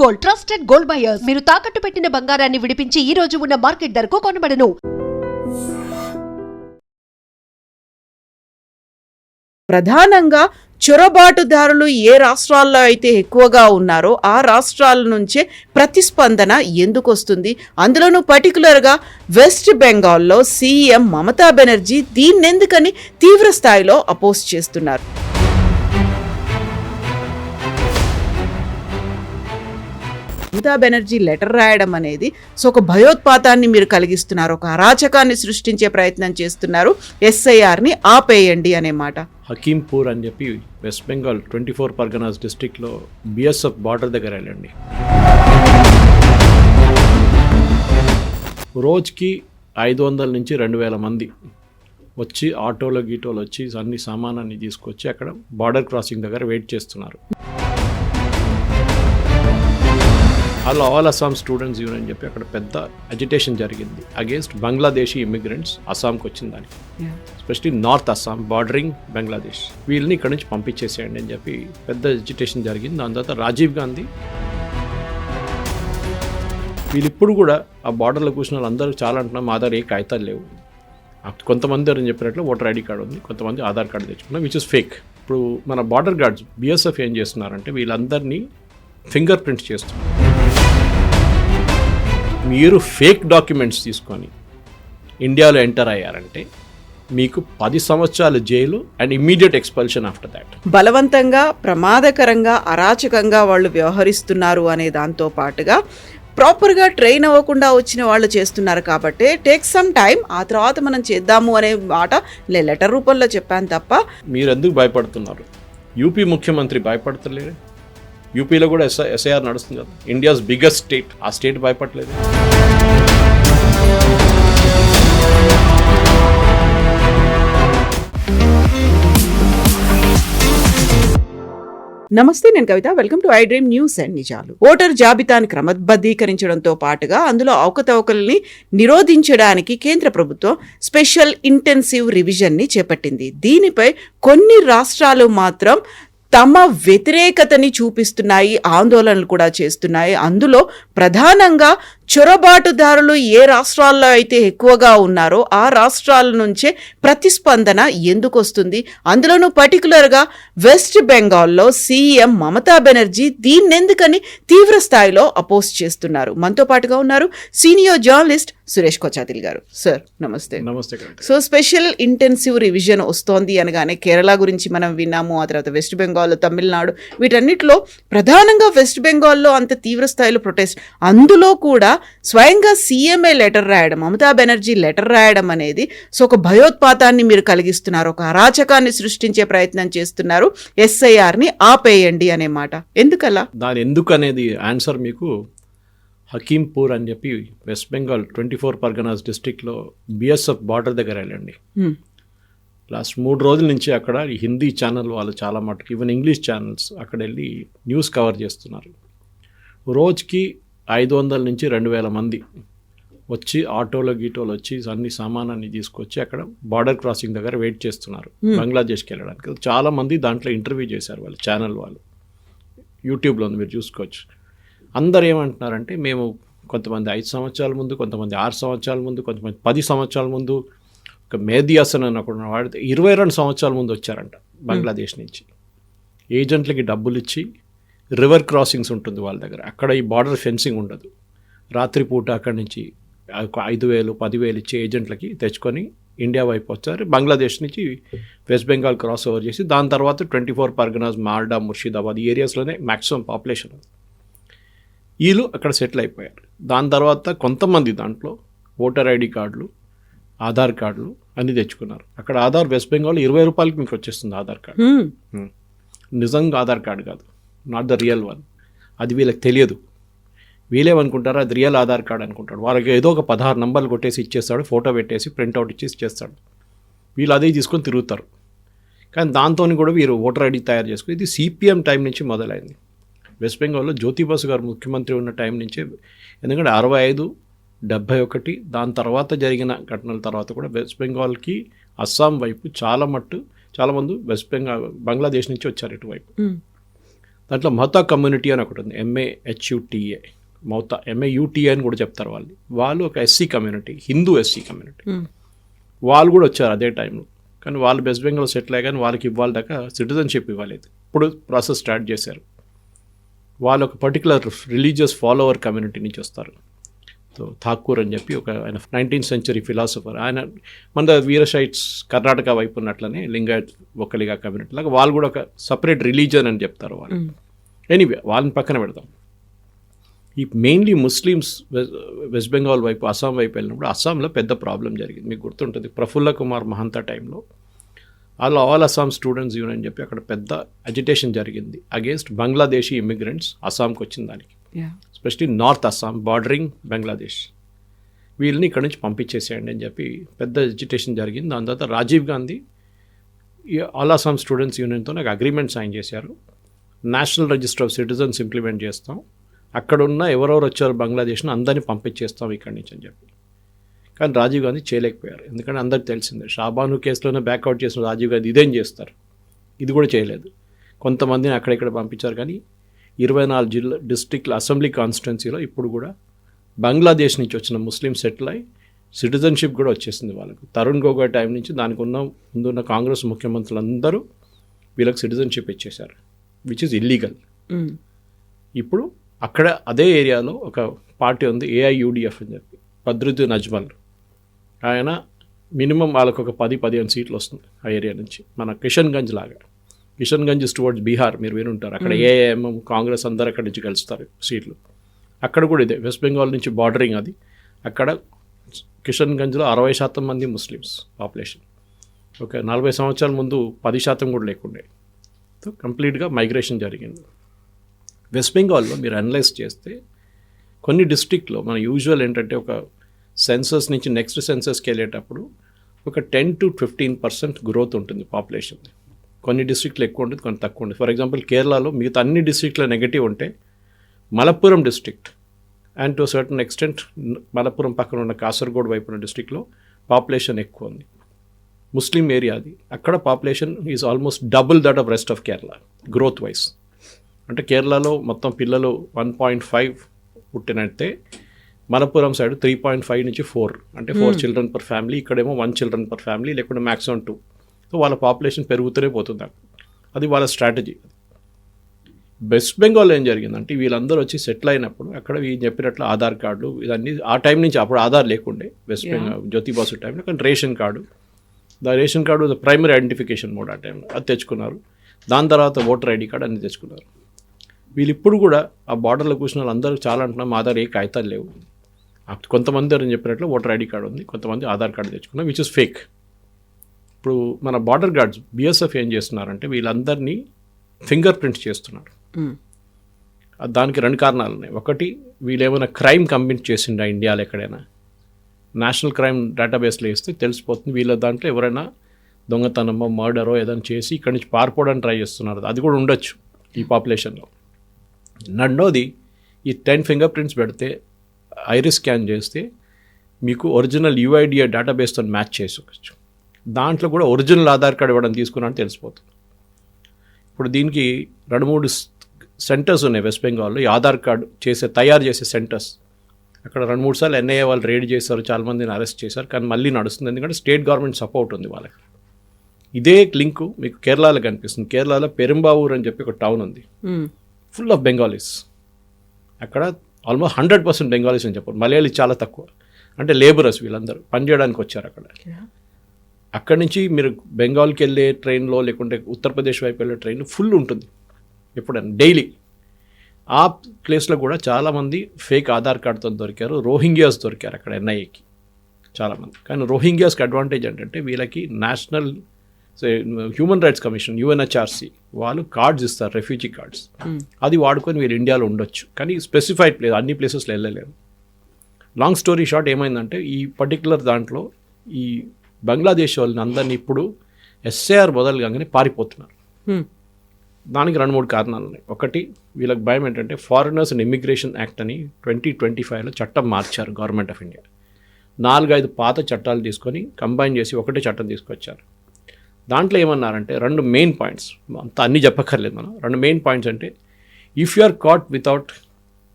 Gold, trusted gold buyers. మీరు తాకట్టు పెట్టిన బంగారాన్ని విడిపించి ఈ రోజు ఉన్న మార్కెట్ ధరకు కొనబడను. ప్రధానంగా చొరబాటుదారులు ఏ రాష్ట్రాల్లో అయితే ఎక్కువగా ఉన్నారో ఆ రాష్ట్రాల నుంచే ప్రతిస్పందన ఎందుకు వస్తుంది? అందులోనూ పర్టికులర్గా వెస్ట్ బెంగాల్లో సీఎం మమతా బెనర్జీ దీన్నెందుకని తీవ్ర స్థాయిలో అపోజ్ చేస్తున్నారు. మమతా బెనర్జీ లెటర్ రాయడం అనేది ఒక భయోత్పాతాన్ని మీరు కలిగిస్తున్నారు, ఒక అరాచకాన్ని సృష్టించే ప్రయత్నం చేస్తున్నారు, ఎస్ఐఆర్ని ఆపేయండి అనే మాట. హకీంపూర్ అని చెప్పి వెస్ట్ బెంగాల్ 24 పర్గనాస్ డిస్ట్రిక్ట్లో బిఎస్ఎఫ్ బార్డర్ దగ్గర వెళ్ళండి. రోజుకి 500 నుంచి 2000 మంది వచ్చి ఆటోలో గీటోలు వచ్చి అన్ని సామానాన్ని తీసుకొచ్చి అక్కడ బార్డర్ క్రాసింగ్ దగ్గర వెయిట్ చేస్తున్నారు. అలా ఆల్ అస్సాం స్టూడెంట్స్ యూనియన్ అని చెప్పి అక్కడ పెద్ద అజిటేషన్ జరిగింది అగేన్స్ట్ బంగ్లాదేశీ ఇమిగ్రెంట్స్ అస్సాంకి వచ్చిన దానికి, especially north Assam bordering Bangladesh. వీళ్ళని ఇక్కడ నుంచి పంపించేసేయండి అని చెప్పి పెద్ద అజిటేషన్ జరిగింది. దాని తర్వాత రాజీవ్ గాంధీ వీళ్ళు ఇప్పుడు కూడా ఆ బార్డర్లో కూర్చున్న వాళ్ళందరూ చాలా అంటున్నారు మా దగ్గర ఏ కాగితాలు లేవు. కొంతమంది అని చెప్పినట్లు ఓటర్ ఐడి కార్డు ఉంది, కొంతమంది ఆధార్ కార్డు తెచ్చుకున్నారు, విచ్ ఇస్ ఫేక్. ఇప్పుడు మన బార్డర్ గార్డ్స్ బిఎస్ఎఫ్ ఏం చేస్తున్నారంటే వీళ్ళందరినీ ఫింగర్ ప్రింట్స్ చేస్తున్నారు. మీరు ఫేక్ డాక్యుమెంట్స్ తీసుకొని ఇండియాలో ఎంటర్ అయ్యారంటే మీకు 10 సంవత్సరాల jail and immediate expulsion after that. బలవంతంగా, ప్రమాదకరంగా, అరాచకంగా వాళ్ళు వ్యవహరిస్తున్నారు అనే దాంతో పాటుగా ప్రాపర్గా ట్రైన్ అవ్వకుండా వచ్చిన వాళ్ళు చేస్తున్నారు కాబట్టి టేక్ సమ్ టైం, ఆ తర్వాత మనం చేద్దాము అనే మాట లెటర్ రూపంలో చెప్పాను తప్ప. మీరు ఎందుకు భయపడుతున్నారు? యూపీ ముఖ్యమంత్రి భయపడతలేరు. యూపీలో కూడా ఎస్ఐఆర్ నడుస్తుంది కదా, ఇండియాస్ బిగ్గెస్ట్ స్టేట్, ఆ స్టేట్ భయపడలేదు. నమస్తే, నేను Kavitha. Welcome to I dream news and నిజాలు. ఓటర్ జాబితాను క్రమబద్ధీకరించడంతో పాటుగా అందులో అవకతవకల్ని నిరోధించడానికి కేంద్ర ప్రభుత్వం స్పెషల్ ఇంటెన్సివ్ రివిజన్ ని చేపట్టింది. దీనిపై కొన్ని రాష్ట్రాలు మాత్రం తమ వ్యతిరేకతని చూపిస్తున్నాయి, ఆందోళనలు కూడా చేస్తున్నాయి. అందులో ప్రధానంగా చొరబాటుదారులు ఏ రాష్ట్రాల్లో అయితే ఎక్కువగా ఉన్నారో ఆ రాష్ట్రాల నుంచే ప్రతిస్పందన ఎందుకు వస్తుంది? అందులోనూ పర్టికులర్గా వెస్ట్ బెంగాల్లో సీఎం మమతా బెనర్జీ దీన్నెందుకని తీవ్ర స్థాయిలో అపోజ్ చేస్తున్నారు. మనతో పాటుగా ఉన్నారు సీనియర్ జర్నలిస్ట్ సురేష్ కొచాతిల్ గారు. సార్ నమస్తే. నమస్తే. సో స్పెషల్ ఇంటెన్సివ్ రివిజన్ వస్తోంది అనగానే కేరళ గురించి మనం విన్నాము, ఆ తర్వాత వెస్ట్ బెంగాల్, తమిళనాడు, వీటన్నిటిలో ప్రధానంగా వెస్ట్ బెంగాల్లో అంత తీవ్ర స్థాయిలో ప్రొటెస్ట్. అందులో కూడా స్వయంగా సీఎంఏ లెటర్ రాయడం, మమతా బెనర్జీ లెటర్ రాయడం అనేది ఒక భయోత్పాతాన్ని మీరు కలిగిస్తున్నారు, ఒక అరాచకాన్ని సృష్టించే ప్రయత్నం చేస్తున్నారు, ఎస్ఐఆర్ని ఆపేయండి అనే మాట. ఎందుకలా? దాని ఎందుకు అనేది ఆన్సర్ మీకు హకీంపూర్ అని చెప్పి వెస్ట్ బెంగాల్ 24 పర్గనాస్ డిస్ట్రిక్ట్లో బిఎస్ఎఫ్ బార్డర్ దగ్గర వెళ్ళండి. లాస్ట్ 3 రోజుల నుంచి అక్కడ హిందీ ఛానల్ వాళ్ళు చాలా మటుకు, ఈవెన్ ఇంగ్లీష్ ఛానల్స్ అక్కడ వెళ్ళి న్యూస్ కవర్ చేస్తున్నారు. రోజుకి 500 నుంచి 2000 మంది వచ్చి ఆటోలో గీటోలు వచ్చి అన్ని సామానాన్ని తీసుకొచ్చి అక్కడ బార్డర్ క్రాసింగ్ దగ్గర వెయిట్ చేస్తున్నారు బంగ్లాదేశ్కి వెళ్ళడానికి. చాలా మంది దాంట్లో ఇంటర్వ్యూ చేశారు వాళ్ళ ఛానల్ వాళ్ళు, యూట్యూబ్లో ఉంది, మీరు చూసుకోవచ్చు. అందరు ఏమంటున్నారంటే మేము కొంతమంది 5 సంవత్సరాల ముందు, కొంతమంది 6 సంవత్సరాల ముందు, కొంతమంది 10 సంవత్సరాల ముందు, ఒక మేదీ హసన్ అని ఒకడు వాడితే 22 సంవత్సరాల ముందు వచ్చారంట బంగ్లాదేశ్ నుంచి. ఏజెంట్లకి డబ్బులు ఇచ్చి రివర్ క్రాసింగ్స్ ఉంటుంది వాళ్ళ దగ్గర, అక్కడ ఈ బార్డర్ ఫెన్సింగ్ ఉండదు. రాత్రిపూట అక్కడి నుంచి 5,000, 10,000 ఇచ్చే ఏజెంట్లకి తెచ్చుకొని ఇండియా వైపు వచ్చారు. బంగ్లాదేశ్ నుంచి వెస్ట్ బెంగాల్ క్రాస్ ఓవర్ చేసి దాని తర్వాత 24 పర్గనాస్, మాల్డా, ముర్షిదాబాద్ ఈ ఏరియాస్లోనే మ్యాక్సిమం పాపులేషన్ ఉంది. వీళ్ళు అక్కడ సెటిల్ అయిపోయారు. దాని తర్వాత కొంతమంది దాంట్లో ఓటర్ ఐడి కార్డులు, ఆధార్ కార్డులు అన్నీ తెచ్చుకున్నారు. అక్కడ ఆధార్ వెస్ట్ బెంగాల్ 20 రూపాయలకి మీకు వచ్చేస్తుంది ఆధార్ కార్డు. నిజంగా ఆధార్ కార్డు కాదు, నాట్ ద రియల్ వన్. అది వీళ్ళకి తెలియదు. వీళ్ళేమనుకుంటారు అది రియల్ ఆధార్ కార్డు అనుకుంటాడు. వాళ్ళకి ఏదో ఒక 16 నంబర్లు కొట్టేసి ఇచ్చేస్తాడు, ఫోటో పెట్టేసి ప్రింట్అవుట్ ఇచ్చి ఇచ్చేస్తాడు. వీళ్ళు అదే తీసుకొని తిరుగుతారు. కానీ దాంతో కూడా వీరు ఓటర్ ఐడి తయారు చేసుకుని, ఇది సిపిఎం టైం నుంచి మొదలైంది వెస్ట్ బెంగాల్లో. జ్యోతి బసు గారు ముఖ్యమంత్రి ఉన్న టైం నుంచే, ఎందుకంటే 65, 71 దాని తర్వాత జరిగిన ఘటనల తర్వాత కూడా వెస్ట్ బెంగాల్కి అస్సాం వైపు చాలామంది వెస్ట్ బెంగాల్, బంగ్లాదేశ్ నుంచి వచ్చారు ఇటువైపు. దాంట్లో మహతా కమ్యూనిటీ అని ఒకటి ఉంది, MAHUTA, మౌతా MAUTA అని కూడా చెప్తారు వాళ్ళు ఒక SC community, Hindu SC community. వాళ్ళు కూడా వచ్చారు అదే టైంలో, కానీ వాళ్ళు వెస్ట్ బెంగాల్ సెటిల్ అయ్యాక వాళ్ళకి ఇవ్వాలి దాకా సిటిజన్షిప్ ఇవ్వలేదు. ఇప్పుడు ప్రాసెస్ స్టార్ట్ చేశారు. వాళ్ళు ఒక పర్టికులర్ రిలీజియస్ ఫాలోవర్ కమ్యూనిటీ నుంచి వస్తారు. సో ఠాకూర్ అని చెప్పి ఒక ఆయన 19th century ఫిలాసఫర్. ఆయన మన వీరశైట్స్ కర్ణాటక వైపు ఉన్నట్లనే లింగాయత్ ఒక్కలిగా కమ్యూనిటీ లాగా వాళ్ళు కూడా ఒక సపరేట్ రిలీజియన్ అని చెప్తారు వాళ్ళు. ఎనీవే వాళ్ళని పక్కన పెడతాం. ఈ మెయిన్లీ ముస్లిమ్స్ వెస్ట్ బెంగాల్ వైపు, అస్సాం వైపు వెళ్ళినప్పుడు అస్సాంలో పెద్ద ప్రాబ్లం జరిగింది. మీకు గుర్తుంటుంది, ప్రఫుల్ల కుమార్ మహంతా టైంలో ఆల్ అస్సాం స్టూడెంట్స్ యూనియన్ అని చెప్పి అక్కడ పెద్ద అజిటేషన్ జరిగింది అగేన్స్ట్ బంగ్లాదేశీ ఇమిగ్రెంట్స్ అస్సాంకి వచ్చిన దానికి, especially north Assam bordering Bangladesh. వీళ్ళని ఇక్కడ నుంచి పంపించేసేయండి అని చెప్పి పెద్ద ఎజిటేషన్ జరిగింది. దాని తర్వాత రాజీవ్ గాంధీ ఈ ఆల్ అస్సాం స్టూడెంట్స్ యూనియన్తో నాకు అగ్రిమెంట్ సైన్ చేశారు. National register of citizens implement చేస్తాం, అక్కడ ఉన్న ఎవరెవరు వచ్చారు బంగ్లాదేశ్ని అందరినీ పంపించేస్తాం ఇక్కడి నుంచి అని చెప్పి. కానీ రాజీవ్ గాంధీ చేయలేకపోయారు. ఎందుకంటే అందరికి తెలిసిందే, షాబాను కేసులోనే బ్యాక్అవుట్ చేసిన రాజీవ్ గాంధీ ఇదేం చేస్తారు, ఇది కూడా చేయలేదు. కొంతమందిని అక్కడెక్కడ పంపించారు. కానీ 24 డిస్ట్రిక్ట్ల అసెంబ్లీ కాన్స్టిట్యున్సీలో ఇప్పుడు కూడా బంగ్లాదేశ్ నుంచి వచ్చిన ముస్లిం సెటిల్ అయి సిటిజన్షిప్ కూడా వచ్చేసింది వాళ్ళకు. తరుణ్ గొగోయ్ టైం నుంచి దానికి ముందున్న కాంగ్రెస్ ముఖ్యమంత్రులందరూ వీళ్ళకి సిటిజన్షిప్ ఇచ్చేశారు, విచ్ ఈజ్ ఇల్లీగల్. ఇప్పుడు అక్కడ అదే ఏరియాలో ఒక పార్టీ ఉంది, AIUDF అని చెప్పి, బద్రుద్దీన్ అజ్మల్. ఆయన మినిమం వాళ్ళకు ఒక 10-15 సీట్లు వస్తుంది ఆ ఏరియా నుంచి. మన కిషన్గంజ్ లాగా, కిషన్గంజ్ టువర్డ్స్ బీహార్ మీరు వినుంటారు, అక్కడ AIM కాంగ్రెస్ అందరు అక్కడి నుంచి కలుస్తారు సీట్లు. అక్కడ కూడా ఇదే వెస్ట్ బెంగాల్ నుంచి బార్డరింగ్ అది. అక్కడ కిషన్గంజ్లో 60% మంది ముస్లిమ్స్ పాపులేషన్. ఒక 40 సంవత్సరాల ముందు 10% కూడా లేకుండే. సో కంప్లీట్గా మైగ్రేషన్ జరిగింది. వెస్ట్ బెంగాల్లో మీరు అనలైజ్ చేస్తే కొన్ని డిస్ట్రిక్ట్లో మన యూజువల్ ఏంటంటే ఒక సెన్సస్ నుంచి నెక్స్ట్ సెన్సస్కి వెళ్ళేటప్పుడు ఒక 10 to 15% గ్రోత్ ఉంటుంది పాపులేషన్. కొన్ని డిస్ట్రిక్ట్లు ఎక్కువ ఉంటుంది, కొన్ని తక్కువ ఉంటుంది. ఫర్ ఎగ్జాంపుల్ కేరళలో మిగతా అన్ని డిస్ట్రిక్ట్లో నెగటివ్ ఉంటే Malappuram district and to certain extent Malappuram పక్కన ఉన్న కాసర్గోడ్ వైపు ఉన్న డిస్ట్రిక్ట్లో పాపులేషన్ ఎక్కువ ఉంది, ముస్లిం ఏరియా అది. అక్కడ population is almost double that of rest of Kerala growth wise. అంటే కేరళలో మొత్తం పిల్లలు 1.5 పుట్టినట్టే మలప్పురం సైడ్ 3.5 నుంచి 4, అంటే 4 children per family. ఇక్కడేమో 1 children per family, లేకుంటే మ్యాక్సిమం 2. సో వాళ్ళ పాపులేషన్ పెరుగుతూనే పోతుంది. అది వాళ్ళ స్ట్రాటజీ. వెస్ట్ బెంగాల్ ఏం జరిగిందంటే వీళ్ళందరూ వచ్చి సెటిల్ అయినప్పుడు అక్కడ వీళ్ళు చెప్పినట్లు ఆధార్ కార్డు ఇదన్నీ ఆ టైం నుంచి, అప్పుడు ఆధార్ లేకుండే వెస్ట్ బెంగాల్ జ్యోతి బాసు టైంలో, కానీ ration card primary identification mode ఆ టైంలో అది తెచ్చుకున్నారు. దాని తర్వాత ఓటర్ ID కార్డు అన్ని తెచ్చుకున్నారు. వీళ్ళు ఇప్పుడు కూడా ఆ బార్డర్లో కూర్చున్న వాళ్ళందరూ చాలా అంటున్నాం ఆధార్ ఏ కాగితాలు లేవు. కొంతమంది అని చెప్పినట్లు ఓటర్ ID కార్డు ఉంది, కొంతమంది ఆధార్ కార్డు తెచ్చుకున్నారు, విచ్ ఇస్ ఫేక్. ఇప్పుడు మన బార్డర్ గార్డ్స్ BSF ఏం చేస్తున్నారంటే వీళ్ళందరినీ ఫింగర్ ప్రింట్స్ చేస్తున్నారు. దానికి 2 కారణాలు ఉన్నాయి. ఒకటి, వీళ్ళు ఏమైనా క్రైమ్ కమిట్ చేసిండా ఇండియాలో ఎక్కడైనా, నేషనల్ క్రైమ్ డేటాబేస్లో వేస్తే తెలిసిపోతుంది వీళ్ళ దాంట్లో ఎవరైనా దొంగతనమో మర్డరో ఏదైనా చేసి ఇక్కడి నుంచి పారిపోవడానికి ట్రై చేస్తున్నారు. అది కూడా ఉండొచ్చు ఈ పాపులేషన్లో. రెండోది, ఈ 10 ఫింగర్ ప్రింట్స్ పెడితే ఐరిస్ స్కాన్ చేస్తే మీకు ఒరిజినల్ UIDA డేటాబేస్తో మ్యాచ్ చేసుకోవచ్చు. దాంట్లో కూడా ఒరిజినల్ ఆధార్ కార్డు ఇవ్వడం తీసుకున్నాను తెలిసిపోతుంది. ఇప్పుడు దీనికి 2-3 సెంటర్స్ ఉన్నాయి వెస్ట్ బెంగాల్లో, ఈ ఆధార్ కార్డు తయారు చేసే సెంటర్స్. అక్కడ 2-3 సార్లు NIA వాళ్ళు రేడ్ చేశారు, చాలామందిని అరెస్ట్ చేశారు, కానీ మళ్ళీ నడుస్తుంది. ఎందుకంటే స్టేట్ గవర్నమెంట్ సపోర్ట్ ఉంది వాళ్ళకి. ఇదే లింకు మీకు కేరళలో కనిపిస్తుంది. కేరళలో పెరుంబావూర్ అని చెప్పి ఒక టౌన్ ఉంది, ఫుల్ ఆఫ్ బెంగాలీస్. అక్కడ ఆల్మోస్ట్ 100% బెంగాలీస్ అని చెప్పారు, మలయాళీ చాలా తక్కువ. అంటే లేబరర్స్ వీళ్ళందరూ పనిచేయడానికి వచ్చారు అక్కడ. అక్కడి నుంచి మీరు బెంగాల్కి వెళ్ళే ట్రైన్లో లేకుంటే ఉత్తరప్రదేశ్ వైపు వెళ్ళే ట్రైన్ ఫుల్ ఉంటుంది ఎప్పుడైనా డైలీ. ఆ ప్లేస్లో కూడా చాలామంది ఫేక్ ఆధార్ కార్డుతో దొరికారు. రోహింగ్యాస్ దొరికారు అక్కడ NIAకి చాలామంది. కానీ రోహింగ్యాస్కి అడ్వాంటేజ్ ఏంటంటే వీళ్ళకి national human rights commission UNHRC వాళ్ళు కార్డ్స్ ఇస్తారు, రెఫ్యూజీ కార్డ్స్. అది వాడుకొని వీళ్ళు ఇండియాలో ఉండొచ్చు, కానీ స్పెసిఫైడ్ ప్లేస్ అన్ని ప్లేసెస్లో వెళ్ళలేరు. లాంగ్ స్టోరీ షార్ట్ ఏమైందంటే ఈ పర్టికులర్ దాంట్లో ఈ బంగ్లాదేశ్ వాళ్ళని అందరినీ ఇప్పుడు SAR మొదలుగానే పారిపోతున్నారు. దానికి 2-3 కారణాలు ఉన్నాయి. ఒకటి, వీళ్ళకి భయం ఏంటంటే ఫారినర్స్ అండ్ ఇమిగ్రేషన్ యాక్ట్ అని 2025లో చట్టం మార్చారు గవర్నమెంట్ ఆఫ్ ఇండియా. 4-5 పాత చట్టాలు తీసుకొని కంబైన్ చేసి ఒకటే చట్టం తీసుకొచ్చారు. దాంట్లో ఏమన్నారంటే 2 మెయిన్ పాయింట్స్, అంతా అన్నీ చెప్పక్కర్లేదు మనం. 2 మెయిన్ పాయింట్స్ అంటే if you are caught without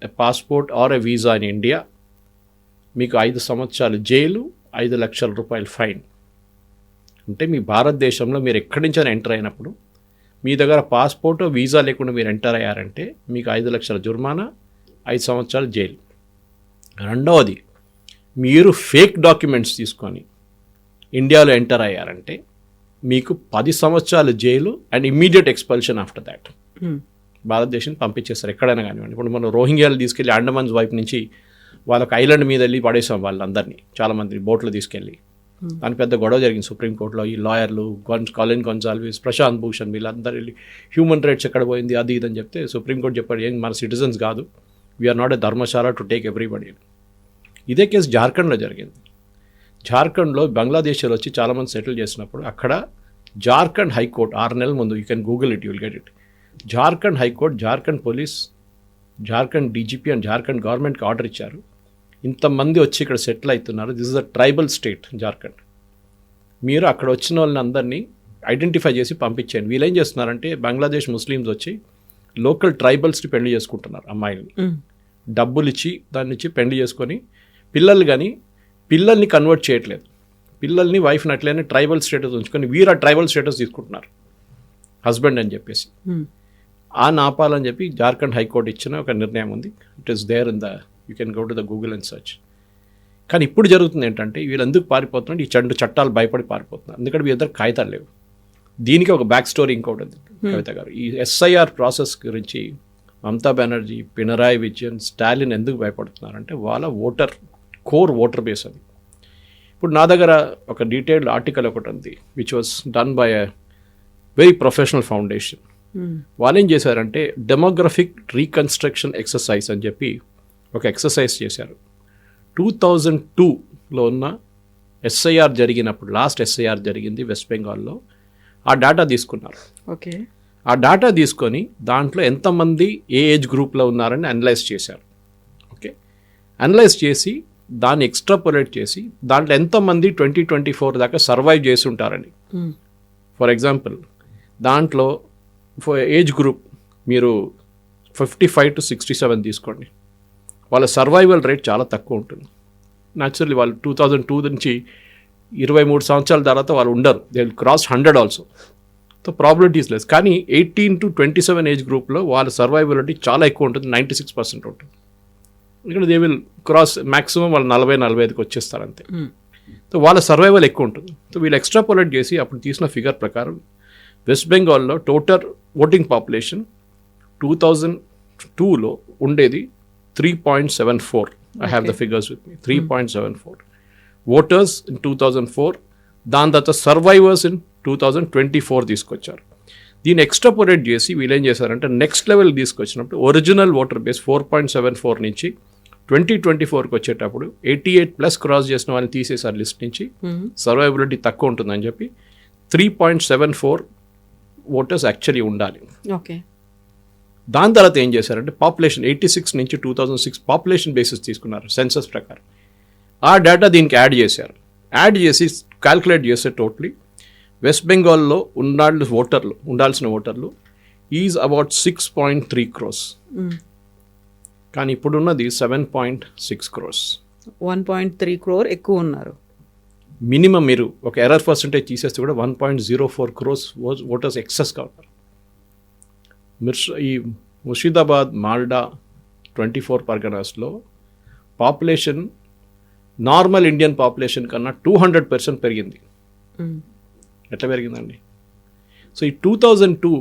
a passport or a visa in India, మీకు 5 సంవత్సరాలు జైలు, 5 లక్షల రూపాయలు ఫైన్. అంటే మీ భారతదేశంలో మీరు ఎక్కడి నుంచైనా ఎంటర్ అయినప్పుడు మీ దగ్గర పాస్పోర్ట్ వీసా లేకుండా మీరు ఎంటర్ అయ్యారంటే మీకు 5 లక్షల జుర్మానా, 5 సంవత్సరాలు జైలు. రెండవది, మీరు ఫేక్ డాక్యుమెంట్స్ తీసుకొని ఇండియాలో ఎంటర్ అయ్యారంటే మీకు 10 సంవత్సరాలు jail and immediate expulsion after that. భారతదేశం పంపించేస్తారు ఎక్కడైనా కానివ్వండి. ఇప్పుడు మనం రోహింగ్యాలు తీసుకెళ్ళి అండమాన్స్ వైపు నుంచి వాళ్ళకి ఐలాండ్ మీద వెళ్ళి పడేసాం వాళ్ళందరినీ, చాలామంది బోట్లో తీసుకెళ్ళి. దాని పెద్ద గొడవ జరిగింది సుప్రీంకోర్టులో. ఈ లాయర్లు కాలిన్ గొన్సాల్విస్, ప్రశాంత్ భూషణ్ వీళ్ళందరూ వెళ్ళి హ్యూమన్ రైట్స్ ఎక్కడ పోయింది అది ఇదని చెప్తే సుప్రీంకోర్టు చెప్పారు, ఏం మన సిటిజన్స్ కాదు, we are not a dharamshala to take everybody. ఇదే కేసు జార్ఖండ్లో జరిగింది. జార్ఖండ్లో బంగ్లాదేశ్లో వచ్చి చాలామంది సెటిల్ చేసినప్పుడు అక్కడ జార్ఖండ్ హైకోర్టు 6 నెలల ముందు, you can Google it, you will get it, Jharkhand high court, Jharkhand police, Jharkhand DGP and Jharkhand గవర్నమెంట్కి ఆర్డర్ ఇచ్చారు, ఇంతమంది వచ్చి ఇక్కడ సెటిల్ అవుతున్నారు, this is a tribal state Jharkhand, మీరు అక్కడ వచ్చిన వాళ్ళని అందరినీ ఐడెంటిఫై చేసి పంపించండి. వీళ్ళు ఏం చేస్తున్నారంటే బంగ్లాదేశ్ ముస్లిమ్స్ వచ్చి లోకల్ ట్రైబల్స్ని పెళ్లి చేసుకుంటున్నారు, అమ్మాయిల్ని డబ్బులు ఇచ్చి దాన్ని ఇచ్చి పెళ్లి చేసుకొని పిల్లలు, కానీ పిల్లల్ని కన్వర్ట్ చేయట్లేదు, పిల్లల్ని వైఫ్ని అట్లనే ట్రైబల్ స్టేటస్ ఉంచుకొని వీరు ఆ ట్రైబల్ స్టేటస్ తీసుకుంటున్నారు హస్బెండ్ అని చెప్పేసి. ఆ నాపాలని చెప్పి జార్ఖండ్ హైకోర్టు ఇచ్చిన ఒక నిర్ణయం ఉంది. It is there in the, you can go to the Google and search. కానీ ఇప్పుడు జరుగుతుంది ఏంటంటే వీళ్ళు ఎందుకు పారిపోతున్నారు, ఈ చట్టాలు భయపడి పారిపోతున్నారు, ఎందుకంటే వీళ్ళిద్దరు కాగితాలు లేవు. దీనికి ఒక బ్యాక్ స్టోరీ ఇంకోటి ఉంది కవిత గారు. ఈ ఎస్ఐఆర్ ప్రాసెస్ గురించి మమతా బెనర్జీ, పినరాయి విజయన్, స్టాలిన్ ఎందుకు భయపడుతున్నారంటే వాళ్ళ కోర్ ఓటర్ బేస్ అది. ఇప్పుడు నా దగ్గర ఒక డీటెయిల్డ్ ఆర్టికల్ ఒకటి ఉంది which was done by a very professional foundation. వాళ్ళు ఏం చేశారంటే డెమోగ్రఫిక్ రీకన్స్ట్రక్షన్ ఎక్సర్సైజ్ అని చెప్పి ఒక ఎక్సర్సైజ్ చేశారు. 2002లో ఉన్న ఎస్ఐఆర్ జరిగినప్పుడు, లాస్ట్ ఎస్ఐఆర్ జరిగింది వెస్ట్ బెంగాల్లో, ఆ డేటా తీసుకున్నారు. ఓకే, ఆ డేటా తీసుకొని దాంట్లో ఎంతమంది ఏ ఏజ్ గ్రూప్లో ఉన్నారని అనలైజ్ చేశారు. ఓకే, అనలైజ్ చేసి దాన్ని ఎక్స్ట్రాపోలేట్ చేసి దాంట్లో ఎంతమంది 2024 దాకా సర్వైవ్ చేసి ఉంటారని. ఫర్ ఎగ్జాంపుల్ దాంట్లో ఏజ్ గ్రూప్ మీరు 55 to 67 తీసుకోండి, వాళ్ళ సర్వైవల్ రేట్ చాలా తక్కువ ఉంటుంది. న్యాచురల్లీ వాళ్ళు 2002 నుంచి 23 సంవత్సరాల తర్వాత వాళ్ళు ఉండరు, they will cross 100 also. So probabilities less. కానీ 18 to 27 ఏజ్ గ్రూప్లో వాళ్ళ సర్వైవలిటీ చాలా ఎక్కువ ఉంటుంది, 96% ఉంటుంది. ఇక్కడ దే విల్ క్రాస్ మ్యాక్సిమం వాళ్ళు 40-45కి వచ్చేస్తారు అంతే. సో వాళ్ళ సర్వైవల్ ఎక్కువ ఉంటుంది. సో వీళ్ళు ఎక్స్ట్రాపోలేట్ చేసి అప్పుడు తీసిన ఫిగర్ ప్రకారం వెస్ట్ బెంగాల్లో టోటల్ ఓటింగ్ పాపులేషన్ 2002లో ఉండేది 3.74. I have the figures with me. 3.74 voters in 2004. దాని తర్వాత సర్వైవర్స్ ఇన్ 2024 తీసుకొచ్చారు. దీన్ని ఎక్స్ట్రాపోలేట్ చేసి వీళ్ళు ఏం చేశారంటే నెక్స్ట్ లెవెల్ తీసుకొచ్చినప్పుడు ఒరిజినల్ ఓటర్ బేస్ 4.74 నుంచి 2024కి వచ్చేటప్పుడు 88+ క్రాస్ చేసిన వాళ్ళని తీసేసారు లిస్ట్ నుంచి, సర్వైవబిలిటీ తక్కువ ఉంటుందని చెప్పి 3.74 ఓటర్స్ యాక్చువల్లీ ఉండాలి. ఓకే, దాని తర్వాత ఏం చేశారంటే పాపులేషన్ 86 నుంచి 2006 పాపులేషన్ బేసిస్ తీసుకున్నారు సెన్సస్ ప్రకారం. ఆ డేటా దీనికి యాడ్ చేశారు. యాడ్ చేసి క్యాల్కులేట్ చేస్తే టోటలీ వెస్ట్ బెంగాల్లో ఉండాల్సిన ఓటర్లు ఈజ్ అబౌట్ 6.3 crores. కానీ ఇప్పుడున్నది 7.6 crores. 1.3 crore ఎక్కువ ఉన్నారు. మినిమం మీరు ఒక ఎర్రర్ పర్సెంటేజ్ తీసేస్తే కూడా 1.04 crores ఓటర్స్ ఎక్సెస్గా ఉన్నారు. ఈ ముర్షిదాబాద్, మాల్డా 24 పర్గనాస్లో పాపులేషన్ నార్మల్ ఇండియన్ పాపులేషన్ కన్నా 200% పెరిగింది. ఎట్లా పెరిగిందండి? సో ఈ 2002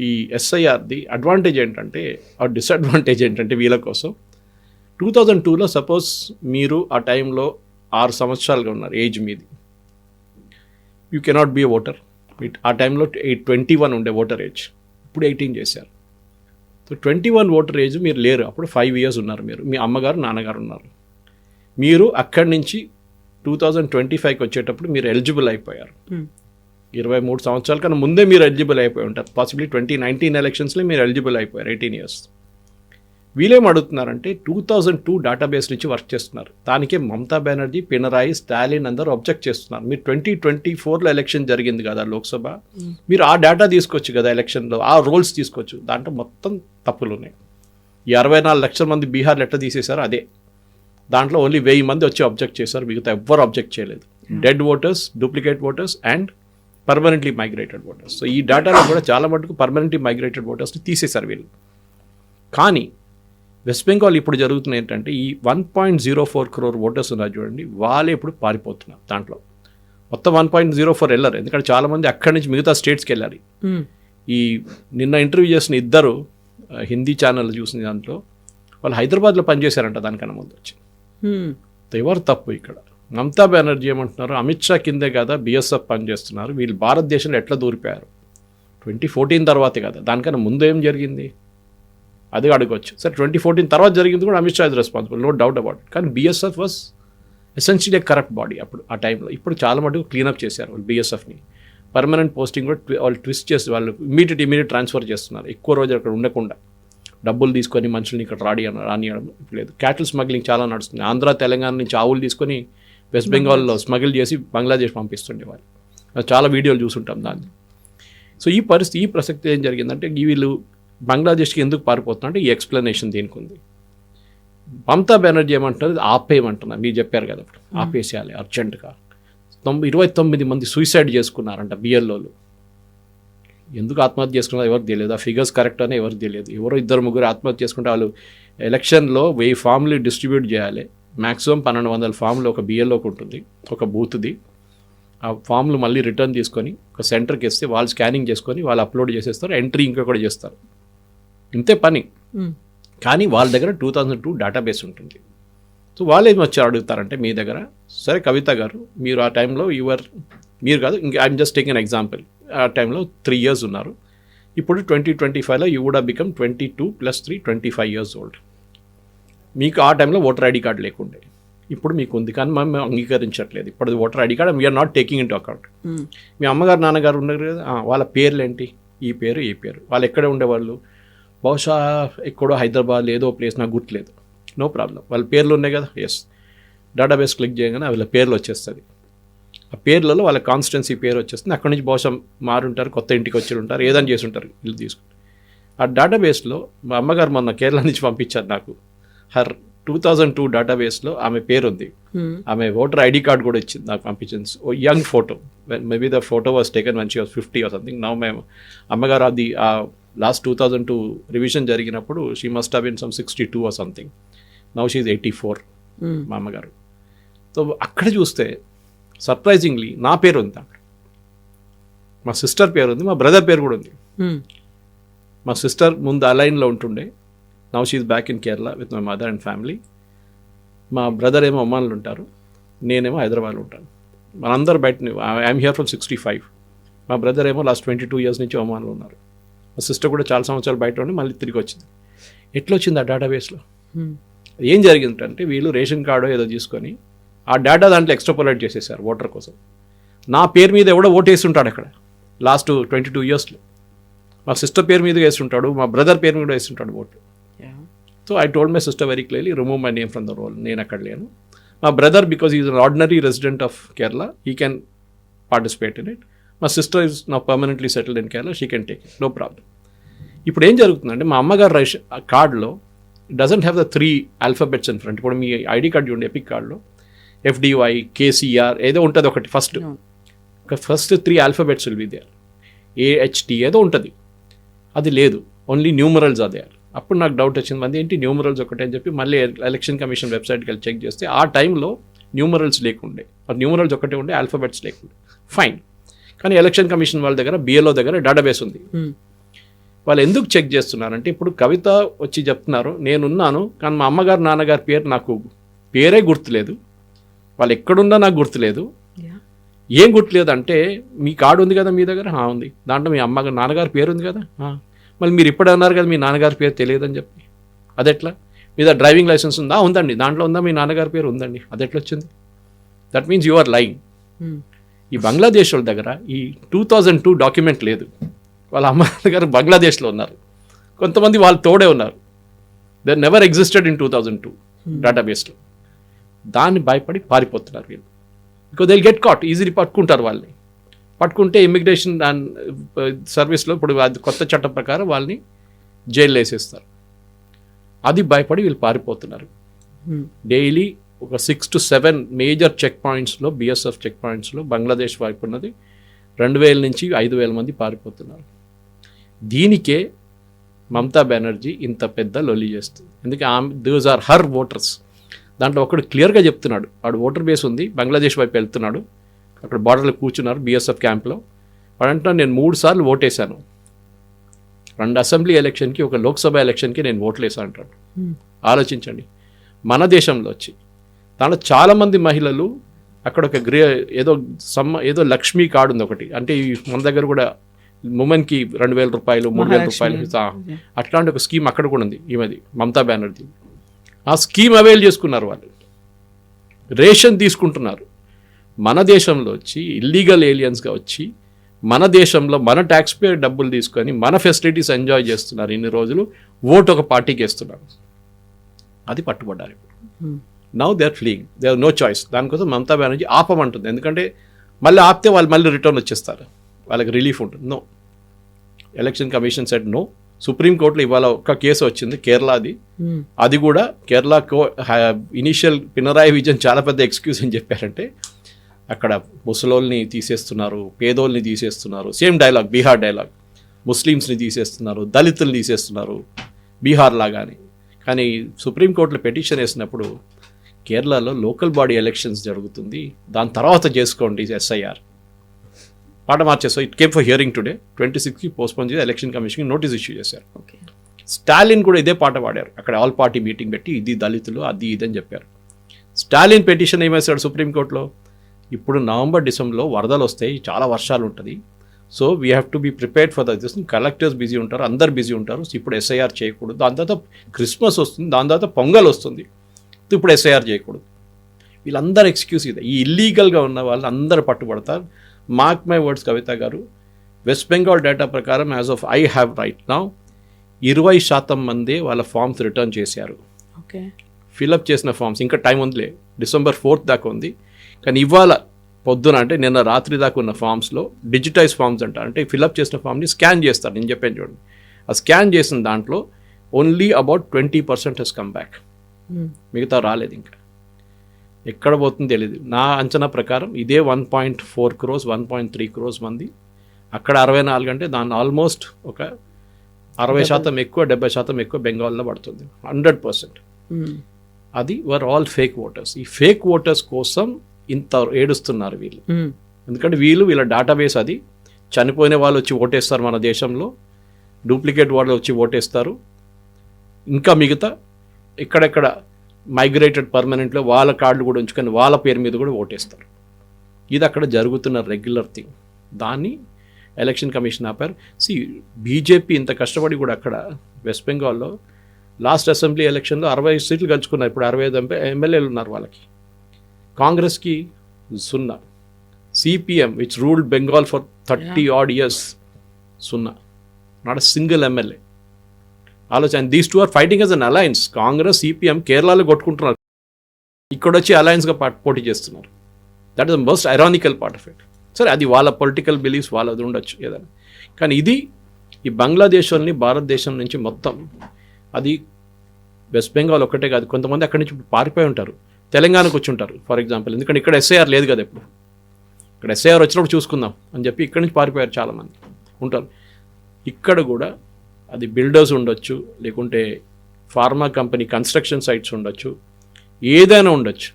ఈ ఎస్ఐఆర్ది అడ్వాంటేజ్ ఏంటంటే, ఆ డిసడ్వాంటేజ్ ఏంటంటే వీళ్ళ కోసం 2002లో సపోజ్ మీరు ఆ టైంలో 6 సంవత్సరాలుగా ఉన్నారు ఏజ్ మీది, యూ కెనాట్ బీ ఓటర్. ఆ టైంలో 21 ఉండే ఓటర్ ఏజ్, ఇప్పుడు 18 చేశారు. సో 21 ఓటర్ ఏజ్ మీరు లేరు, అప్పుడు 5 years ఉన్నారు మీరు, మీ అమ్మగారు నాన్నగారు ఉన్నారు. మీరు అక్కడి నుంచి 2025కి వచ్చేటప్పుడు మీరు ఎలిజిబుల్ అయిపోయారు. 23 సంవత్సరాల కన్నా ముందే మీరు ఎలిజిబుల్ అయిపోయి ఉంటారు. పాసిబ్లీ 2019 ఎలక్షన్స్లో మీరు ఎలిజిబుల్ అయిపోయారు 18 years. వీళ్ళేం అడుగుతున్నారంటే 2002 డేటాబేస్ నుంచి వర్క్ చేస్తున్నారు. దానికే మమతా బెనర్జీ, పినరాయి, స్టాలిన్ అందరూ అబ్జెక్ట్ చేస్తున్నారు. మీరు 2024లో ఎలక్షన్ జరిగింది కదా లోక్సభ, మీరు ఆ డేటా తీసుకోవచ్చు కదా ఎలక్షన్లో, ఆ రోల్స్ తీసుకోవచ్చు. దాంట్లో మొత్తం తప్పులు ఉన్నాయి. ఈ 64 లక్షల మంది బీహార్లో ఎట్లా తీసేశారో అదే. దాంట్లో ఓన్లీ 1000 మంది వచ్చి అబ్జెక్ట్ చేశారు, మిగతా ఎవ్వరు అబ్జెక్ట్ చేయలేదు. Dead voters, duplicate voters and permanently migrated voters. So ఈ డేటాలో కూడా చాలా మటుకు పర్మనెంట్లీ మైగ్రేటెడ్ ఓటర్స్ని తీసేశారు వీళ్ళు. కానీ వెస్ట్ బెంగాల్ ఇప్పుడు జరుగుతున్న ఏంటంటే ఈ 1.04 crore ఓటర్స్ ఉన్నారు చూడండి, వాళ్ళే ఇప్పుడు పారిపోతున్నారు. దాంట్లో మొత్తం 1.04 వెళ్ళారు, ఎందుకంటే చాలామంది అక్కడి నుంచి మిగతా స్టేట్స్కి వెళ్ళారు. ఈ నిన్న ఇంటర్వ్యూ చేసిన ఇద్దరు హిందీ ఛానల్ చూసిన దాంట్లో వాళ్ళు హైదరాబాద్లో పనిచేశారంట దానికన్నా ముందు వచ్చి. ఎవరు తప్పు ఇక్కడ? మమతా బెనర్జీ ఏమంటున్నారు, అమిత్ షా కిందే కదా బిఎస్ఎఫ్ పనిచేస్తున్నారు, వీళ్ళు భారతదేశంలో ఎట్లా దూరిపోయారు 2014 తర్వాతే కదా, దానికన్నా ముందు ఏం జరిగింది అది అడగవచ్చు. సరే 2014 తర్వాత జరిగింది కూడా Amit Shah is responsible, no doubt about it. కానీ BSF was essentially corrupt body అప్పుడు ఆ టైంలో. ఇప్పుడు చాలా మటుకు క్లీనప్ చేశారు వాళ్ళు బిఎస్ఎఫ్ని. పర్మనెంట్ పోస్టింగ్ కూడా వాళ్ళు ట్విస్ట్ చేసి వాళ్ళు ఇమీడియట్ ట్రాన్స్ఫర్ చేస్తున్నారు, ఎక్కువ రోజులు అక్కడ ఉండకుండా డబ్బులు తీసుకొని మనుషుల్ని ఇక్కడ రానియడం ఇప్పుడు లేదు. క్యాటిల్ స్మగ్లింగ్ చాలా నడుస్తుంది. ఆంధ్ర తెలంగాణ నుంచి ఆవులు తీసుకొని వెస్ట్ బెంగాల్లో స్మగిల్ చేసి బంగ్లాదేశ్ పంపిస్తుండే వాళ్ళు. చాలా వీడియోలు చూసుంటాం దాన్ని. సో ఈ ప్రసక్తి ఏం జరిగిందంటే వీళ్ళు బంగ్లాదేశ్కి ఎందుకు పారిపోతున్నా ఈ ఎక్స్ప్లెనేషన్ దీనికి ఉంది. మమతా బెనర్జీ ఏమంటున్నారు, ఆపేయమంటున్నారు. మీరు చెప్పారు కదా ఇప్పుడు ఆపేసేయాలి అర్జెంటుగా. 29 మంది సూసైడ్ చేసుకున్నారంట బిఎల్ఓలు. ఎందుకు ఆత్మహత్య చేసుకున్నారో ఎవరికి తెలియదు, ఆ ఫిగర్స్ కరెక్ట్ అని ఎవరికి తెలియదు. ఎవరో 2-3 ఆత్మహత్య చేసుకుంటే వాళ్ళు ఎలక్షన్లో 1000 ఫామ్లు డిస్ట్రిబ్యూట్ చేయాలి. మ్యాక్సిమం 1200 ఫామ్లు ఒక బిఎల్ఓకి ఉంటుంది, ఒక బూత్ది. ఆ ఫామ్లు మళ్ళీ రిటర్న్ తీసుకొని ఒక సెంటర్కి ఇస్తే వాళ్ళు స్కానింగ్ చేసుకొని వాళ్ళు అప్లోడ్ చేసేస్తారు, ఎంట్రీ ఇంకా కూడా చేస్తారు. ఇంతే పని. కానీ వాళ్ళ దగ్గర 2002 డేటాబేస్ ఉంటుంది. సో వాళ్ళు ఏమి వచ్చి అడుగుతారంటే మీ దగ్గర, సరే కవిత గారు మీరు ఆ టైంలో మీరు కాదు, ఇంకా I'm just taking an example, ఆ టైంలో 3 years ఉన్నారు. ఇప్పుడు 2025లో you would become 22 + 3 25 years old. మీకు ఆ టైంలో ఓటర్ ఐడి కార్డు లేకుండే, ఇప్పుడు మీకు ఉంది. కానీ మేము అంగీకరించట్లేదు ఇప్పుడు voter ID card, we're not taking into account. మీ అమ్మగారు నాన్నగారు ఉన్నారు కదా, వాళ్ళ పేర్లు ఏంటి, ఈ పేరు ఈ పేరు, వాళ్ళు ఎక్కడ ఉండేవాళ్ళు, బహుశా ఎక్కడో హైదరాబాద్ ఏదో ప్లేస్, నాకు గుర్తులేదు. నో ప్రాబ్లం, వాళ్ళ పేర్లు ఉన్నాయి కదా, ఎస్ డేటాబేస్ క్లిక్ చేయగానే వాళ్ళ పేర్లు వచ్చేస్తుంది. ఆ పేర్లలో వాళ్ళ కాన్స్టిట్యున్సీ పేరు వచ్చేస్తుంది. అక్కడి నుంచి బహుశా మారుంటారు, కొత్త ఇంటికి వచ్చి ఉంటారు, ఏదని చేసి ఉంటారు ఇల్లు తీసుకుని. ఆ డేటాబేస్లో మా అమ్మగారు మొన్న కేరళ నుంచి పంపించారు నాకు, హర్ 2002 డేటాబేస్లో ఆమె పేరు ఉంది. ఆమె ఓటర్ ఐడి కార్డ్ కూడా ఇచ్చింది నాకు, పంపించింది. ఓ young photo, maybe the photo was taken when she was 50 or something. Now మేము అమ్మగారు అది లాస్ట్ 2002 రివిజన్ జరిగినప్పుడు she must have been some 62 or something. Now she is 84 మా అమ్మగారు. సో అక్కడ చూస్తే సర్ప్రైజింగ్లీ నా పేరు ఉంది అక్కడ, మా సిస్టర్ పేరు ఉంది, మా బ్రదర్ పేరు కూడా ఉంది. మా సిస్టర్ ముందు అలైన్లో ఉంటుండే, now she is back in Kerala with my mother and family. మా బ్రదర్ ఏమో ఒమాన్లో ఉంటారు, నేనేమో హైదరాబాద్లో ఉంటాను. మనందరూ బయట, ఐఎమ్ హియర్ ఫ్రమ్ 65. మా బ్రదర్ ఏమో లాస్ట్ 22 years నుంచి ఒమాన్లో ఉన్నారు. మా సిస్టర్ కూడా చాలా సంవత్సరాలు బయట ఉండి మళ్ళీ తిరిగి వచ్చింది. ఎట్లా వచ్చింది ఆ డేటాబేస్లో? ఏం జరిగిందంటే వీళ్ళు రేషన్ కార్డు ఏదో తీసుకొని ఆ డేటా దాంట్లో ఎక్స్ట్రాపోలేట్ చేసేసారు ఓటర్ కోసం. నా పేరు మీద ఎవడో ఓటు వేస్తుంటాడు అక్కడ లాస్ట్ 22 yearsలో. మా సిస్టర్ పేరు మీద వేస్తుంటాడు, మా బ్రదర్ పేరు మీద వేస్తుంటాడు ఓటు. So I told my sister very clearly, remove my name from the roll. నేను అక్కడ లేను. మా brother, because is an ordinary resident of Kerala, he can participate in it. మా సిస్టర్ ఈజ్ నా permanently settled in Kerala, she can take it, no problem. ఇప్పుడు ఏం జరుగుతుందంటే మా అమ్మగారు రేషన్ కార్డులో doesn't have the 3 alphabets in front. ఇప్పుడు మీ ఐడి కార్డు ఉండే ఎపిక్ కార్డులో FDY, KCR ఏదో ఉంటుంది ఒకటి, first 3 alphabets will be there. AHT ఏదో ఉంటుంది, అది లేదు, ఓన్లీ న్యూమరల్స్ అదే. అప్పుడు నాకు డౌట్ వచ్చింది, మంది ఏంటి న్యూమరల్స్ ఒకటే అని చెప్పి మళ్ళీ ఎలక్షన్ కమిషన్ వెబ్సైట్కి వెళ్ళి చెక్ చేస్తే ఆ టైంలో న్యూమరల్స్ లేకుండే, న్యూమరల్స్ ఒకటే ఉండే, ఆల్ఫాబెట్స్ లేకుండే. ఫైన్. కానీ ఎలక్షన్ కమిషన్ వాళ్ళ దగ్గర BLO దగ్గర డేటాబేస్ ఉంది. వాళ్ళు ఎందుకు చెక్ చేస్తున్నారంటే, ఇప్పుడు కవిత వచ్చి చెప్తున్నారు నేనున్నాను, కానీ మా అమ్మగారు నాన్నగారి పేరు నాకు పేరే గుర్తులేదు, వాళ్ళు ఎక్కడున్నా నాకు గుర్తులేదు. ఏం గుర్తులేదు అంటే, మీ కార్డు ఉంది కదా మీ దగ్గర, ఉంది, దాంట్లో మీ అమ్మగారు నాన్నగారి పేరు ఉంది కదా, మళ్ళీ మీరు ఇప్పుడు అన్నారు కదా మీ నాన్నగారి పేరు తెలియదని చెప్పి, అదెట్లా? మీద డ్రైవింగ్ లైసెన్స్ ఉందా? ఉందండి. దాంట్లో ఉందా మీ నాన్నగారి పేరు? ఉందండి. అదెట్లా వచ్చింది? That means you are lying. ఈ బంగ్లాదేశ్ వాళ్ళ దగ్గర ఈ 2002 డాక్యుమెంట్ లేదు. వాళ్ళ అమ్మ గారు బంగ్లాదేశ్లో ఉన్నారు, కొంతమంది వాళ్ళు తోడే ఉన్నారు. దే నెవర్ ఎగ్జిస్టెడ్ ఇన్ 2002 డేటాబేస్లో. దాన్ని భయపడి పారిపోతున్నారు వీళ్ళు. Because they get caught, easily పట్టుకుంటారు వాళ్ళని. పట్టుకుంటే ఇమిగ్రేషన్ అండ్ సర్వీస్లో ఇప్పుడు అది కొత్త చట్టం ప్రకారం వాళ్ళని జైల్లో వేసేస్తారు. అది భయపడి వీళ్ళు పారిపోతున్నారు. డైలీ ఒక 6 to 7 మేజర్ చెక్ పాయింట్స్లో, బిఎస్ఎఫ్ చెక్ పాయింట్స్లో బంగ్లాదేశ్ వైపు ఉన్నది 2000 నుంచి 5000 మంది పారిపోతున్నారు. దీనికే మమతా బెనర్జీ ఇంత పెద్ద లొల్లి చేస్తుంది. ఎందుకంటే దోస్ ఆర్ హర్ ఓటర్స్. దాంట్లో ఒకడు క్లియర్గా చెప్తున్నాడు, వాడు ఓటర్ బేస్ ఉంది, బంగ్లాదేశ్ వైపు వెళ్తున్నాడు, అక్కడ బార్డర్లో కూర్చున్నారు బిఎస్ఎఫ్ క్యాంప్లో. వాడు అంటున్నాడు, నేను 3 సార్లు ఓటేశాను, 2 అసెంబ్లీ ఎలక్షన్కి, 1 లోక్సభ ఎలక్షన్కి నేను ఓట్లు వేసాను అంటాడు. ఆలోచించండి, మన దేశంలో వచ్చి దాంట్లో చాలామంది మహిళలు అక్కడ ఒక ఏదో లక్ష్మీ కార్డు ఉంది ఒకటి, అంటే మన దగ్గర కూడా ఉమెన్కి 2000 రూపాయలు 3000 రూపాయలు అట్లాంటి ఒక స్కీమ్ అక్కడ కూడా ఉంది ఈమెది, మమతా బెనర్జీ. ఆ స్కీమ్ అవైల్ చేసుకున్నారు వాళ్ళు, రేషన్ తీసుకుంటున్నారు. మన దేశంలో వచ్చి ఇల్లీగల్ ఏలియన్స్గా వచ్చి మన దేశంలో మన ట్యాక్స్ పేర్ డబ్బులు తీసుకొని మన ఫెసిలిటీస్ ఎంజాయ్ చేస్తున్నారు ఇన్ని రోజులు. ఓటు ఒక పార్టీకి వేస్తున్నారు, అది పట్టుబడ్డారు. Now they are fleeing, they are no choice. దానికోసం మమతా బెనర్జీ ఆపమంటుంది, ఎందుకంటే మళ్ళీ ఆపితే వాళ్ళు మళ్ళీ రిటర్న్ వచ్చేస్తారు, వాళ్ళకి రిలీఫ్ ఉంటుంది. No, election commission said no. సుప్రీంకోర్టులో ఇవాళ ఒక్క కేసు వచ్చింది కేరళది. అది కూడా కేరళ ఇనీషియల్ పినరాయి విజయన్ చాలా పెద్ద ఎక్స్క్యూజ్ అని చెప్పారంటే, అక్కడ ముసలోల్ని తీసేస్తున్నారు, పేదోల్ని తీసేస్తున్నారు, సేమ్ డైలాగ్, బీహార్ డైలాగ్, ముస్లిమ్స్ని తీసేస్తున్నారు, దళితుల్ని తీసేస్తున్నారు బీహార్ లాగానే. కానీ సుప్రీంకోర్టులో పిటిషన్ వేసినప్పుడు కేరళలో లోకల్ బాడీ ఎలక్షన్స్ జరుగుతుంది, దాని తర్వాత చేసుకోండి ఎస్ఐఆర్, పాట మార్చేస్తారు. It came for hearing today, 26కి పోస్ట్పోన్ చేసి ఎలక్షన్ కమిషన్కి నోటీస్ ఇష్యూ చేశారు. స్టాలిన్ కూడా ఇదే పాట పాడారు, అక్కడ ఆల్ పార్టీ మీటింగ్ పెట్టి ఇది దళితులు అది ఇది అని చెప్పారు. స్టాలిన్ పిటిషన్ ఏమేశాడు సుప్రీంకోర్టులో, ఇప్పుడు నవంబర్ డిసెంబర్లో వరదలు వస్తాయి, చాలా వర్షాలు ఉంటుంది, so we have to be prepared for that. Collectors busy ఉంటారు, అందరు బిజీ ఉంటారు, ఇప్పుడు ఎస్ఐఆర్ చేయకూడదు. దాని తర్వాత క్రిస్మస్ వస్తుంది, దాని తర్వాత పొంగల్ వస్తుంది, ఇప్పుడు ఎస్ఐఆర్ చేయకూడదు. వీళ్ళందరూ ఎక్స్క్యూజ్ ఇది. ఈ ఇల్లీగల్గా ఉన్న వాళ్ళు అందరూ పట్టుబడతారు. మార్క్ మై వర్డ్స్ కవిత గారు, వెస్ట్ బెంగాల్ డేటా ప్రకారం as of I have right now 20% మంది వాళ్ళ ఫామ్స్ రిటర్న్ చేశారు. ఓకే, ఫిలప్ చేసిన ఫామ్స్ ఇంకా టైం ఉందిలే, డిసెంబర్ 4th దాకా ఉంది. కానీ ఇవాళ పొద్దున అంటే నిన్న రాత్రి దాకా ఉన్న ఫామ్స్లో డిజిటైజ్ ఫామ్స్ అంటారు, అంటే ఫిలప్ చేసిన ఫామ్ని స్కాన్ చేస్తారు. నేను చెప్పాను చూడండి, ఆ స్కాన్ చేసిన దాంట్లో only about 20% has come back, మిగతా రాలేదు. ఇంకా ఎక్కడ పోతుందో తెలియదు. నా అంచనా ప్రకారం ఇదే 1.4 crores 1.3 crores మంది, అక్కడ 64 అంటే దాన్ని ఆల్మోస్ట్ ఒక 60% ఎక్కువ 70% ఎక్కువ బెంగాల్లో పడుతుంది, 100%. అది వర్ ఆల్ ఫేక్ ఓటర్స్. ఈ ఫేక్ ఓటర్స్ కోసం ఇంత ఏడుస్తున్నారు వీళ్ళు. ఎందుకంటే వీళ్ళ డేటాబేస్ అది, చనిపోయిన వాళ్ళు వచ్చి ఓటేస్తారు మన దేశంలో, డూప్లికేట్ వాళ్ళు వచ్చి ఓటేస్తారు, ఇంకా మిగతా ఇక్కడెక్కడ మైగ్రేటెడ్ పర్మనెంట్లో వాళ్ళ కార్డులు కూడా ఉంచుకొని వాళ్ళ పేరు మీద కూడా ఓటేస్తారు. ఇది అక్కడ జరుగుతున్న రెగ్యులర్ థింగ్. దాన్ని ఎలక్షన్ కమిషన్ ఆపారు. బీజేపీ ఇంత కష్టపడి కూడా అక్కడ వెస్ట్ బెంగాల్లో లాస్ట్ అసెంబ్లీ ఎలక్షన్లో 60 సీట్లు గెలుచుకున్నారు, ఇప్పుడు 65 ఎమ్మెల్యేలు ఉన్నారు వాళ్ళకి. కాంగ్రెస్కి 0. CPM which ruled Bengal for 30 odd years 0, not a single MLA. ఆలోచన, these two are fighting as an alliance. Congress CPM కేరళలో కొట్టుకుంటున్నారు, ఇక్కడ వచ్చి అలయన్స్గా పోటీ చేస్తున్నారు. That is the most ironical part of it. సరే, అది వాళ్ళ పొలిటికల్ బిలీఫ్స్ వాళ్ళది ఉండొచ్చు ఏదైనా, కానీ ఇది ఈ బంగ్లాదేశ్ని భారతదేశం నుంచి మొత్తం, అది వెస్ట్ బెంగాల్ ఒక్కటే కాదు, కొంతమంది అక్కడి నుంచి పారిపోయి ఉంటారు, తెలంగాణకు వచ్చి ఉంటారు ఫర్ ఎగ్జాంపుల్. ఎందుకంటే ఇక్కడ ఎస్ఐఆర్ లేదు కదా, ఇప్పుడు ఇక్కడ ఎస్ఐఆర్ వచ్చినప్పుడు చూసుకుందాం అని చెప్పి ఇక్కడి నుంచి పారిపోయారు చాలామంది ఉంటారు. ఇక్కడ కూడా అది బిల్డర్స్ ఉండొచ్చు, లేకుంటే ఫార్మా కంపెనీ కన్స్ట్రక్షన్ సైట్స్ ఉండొచ్చు, ఏదైనా ఉండొచ్చు.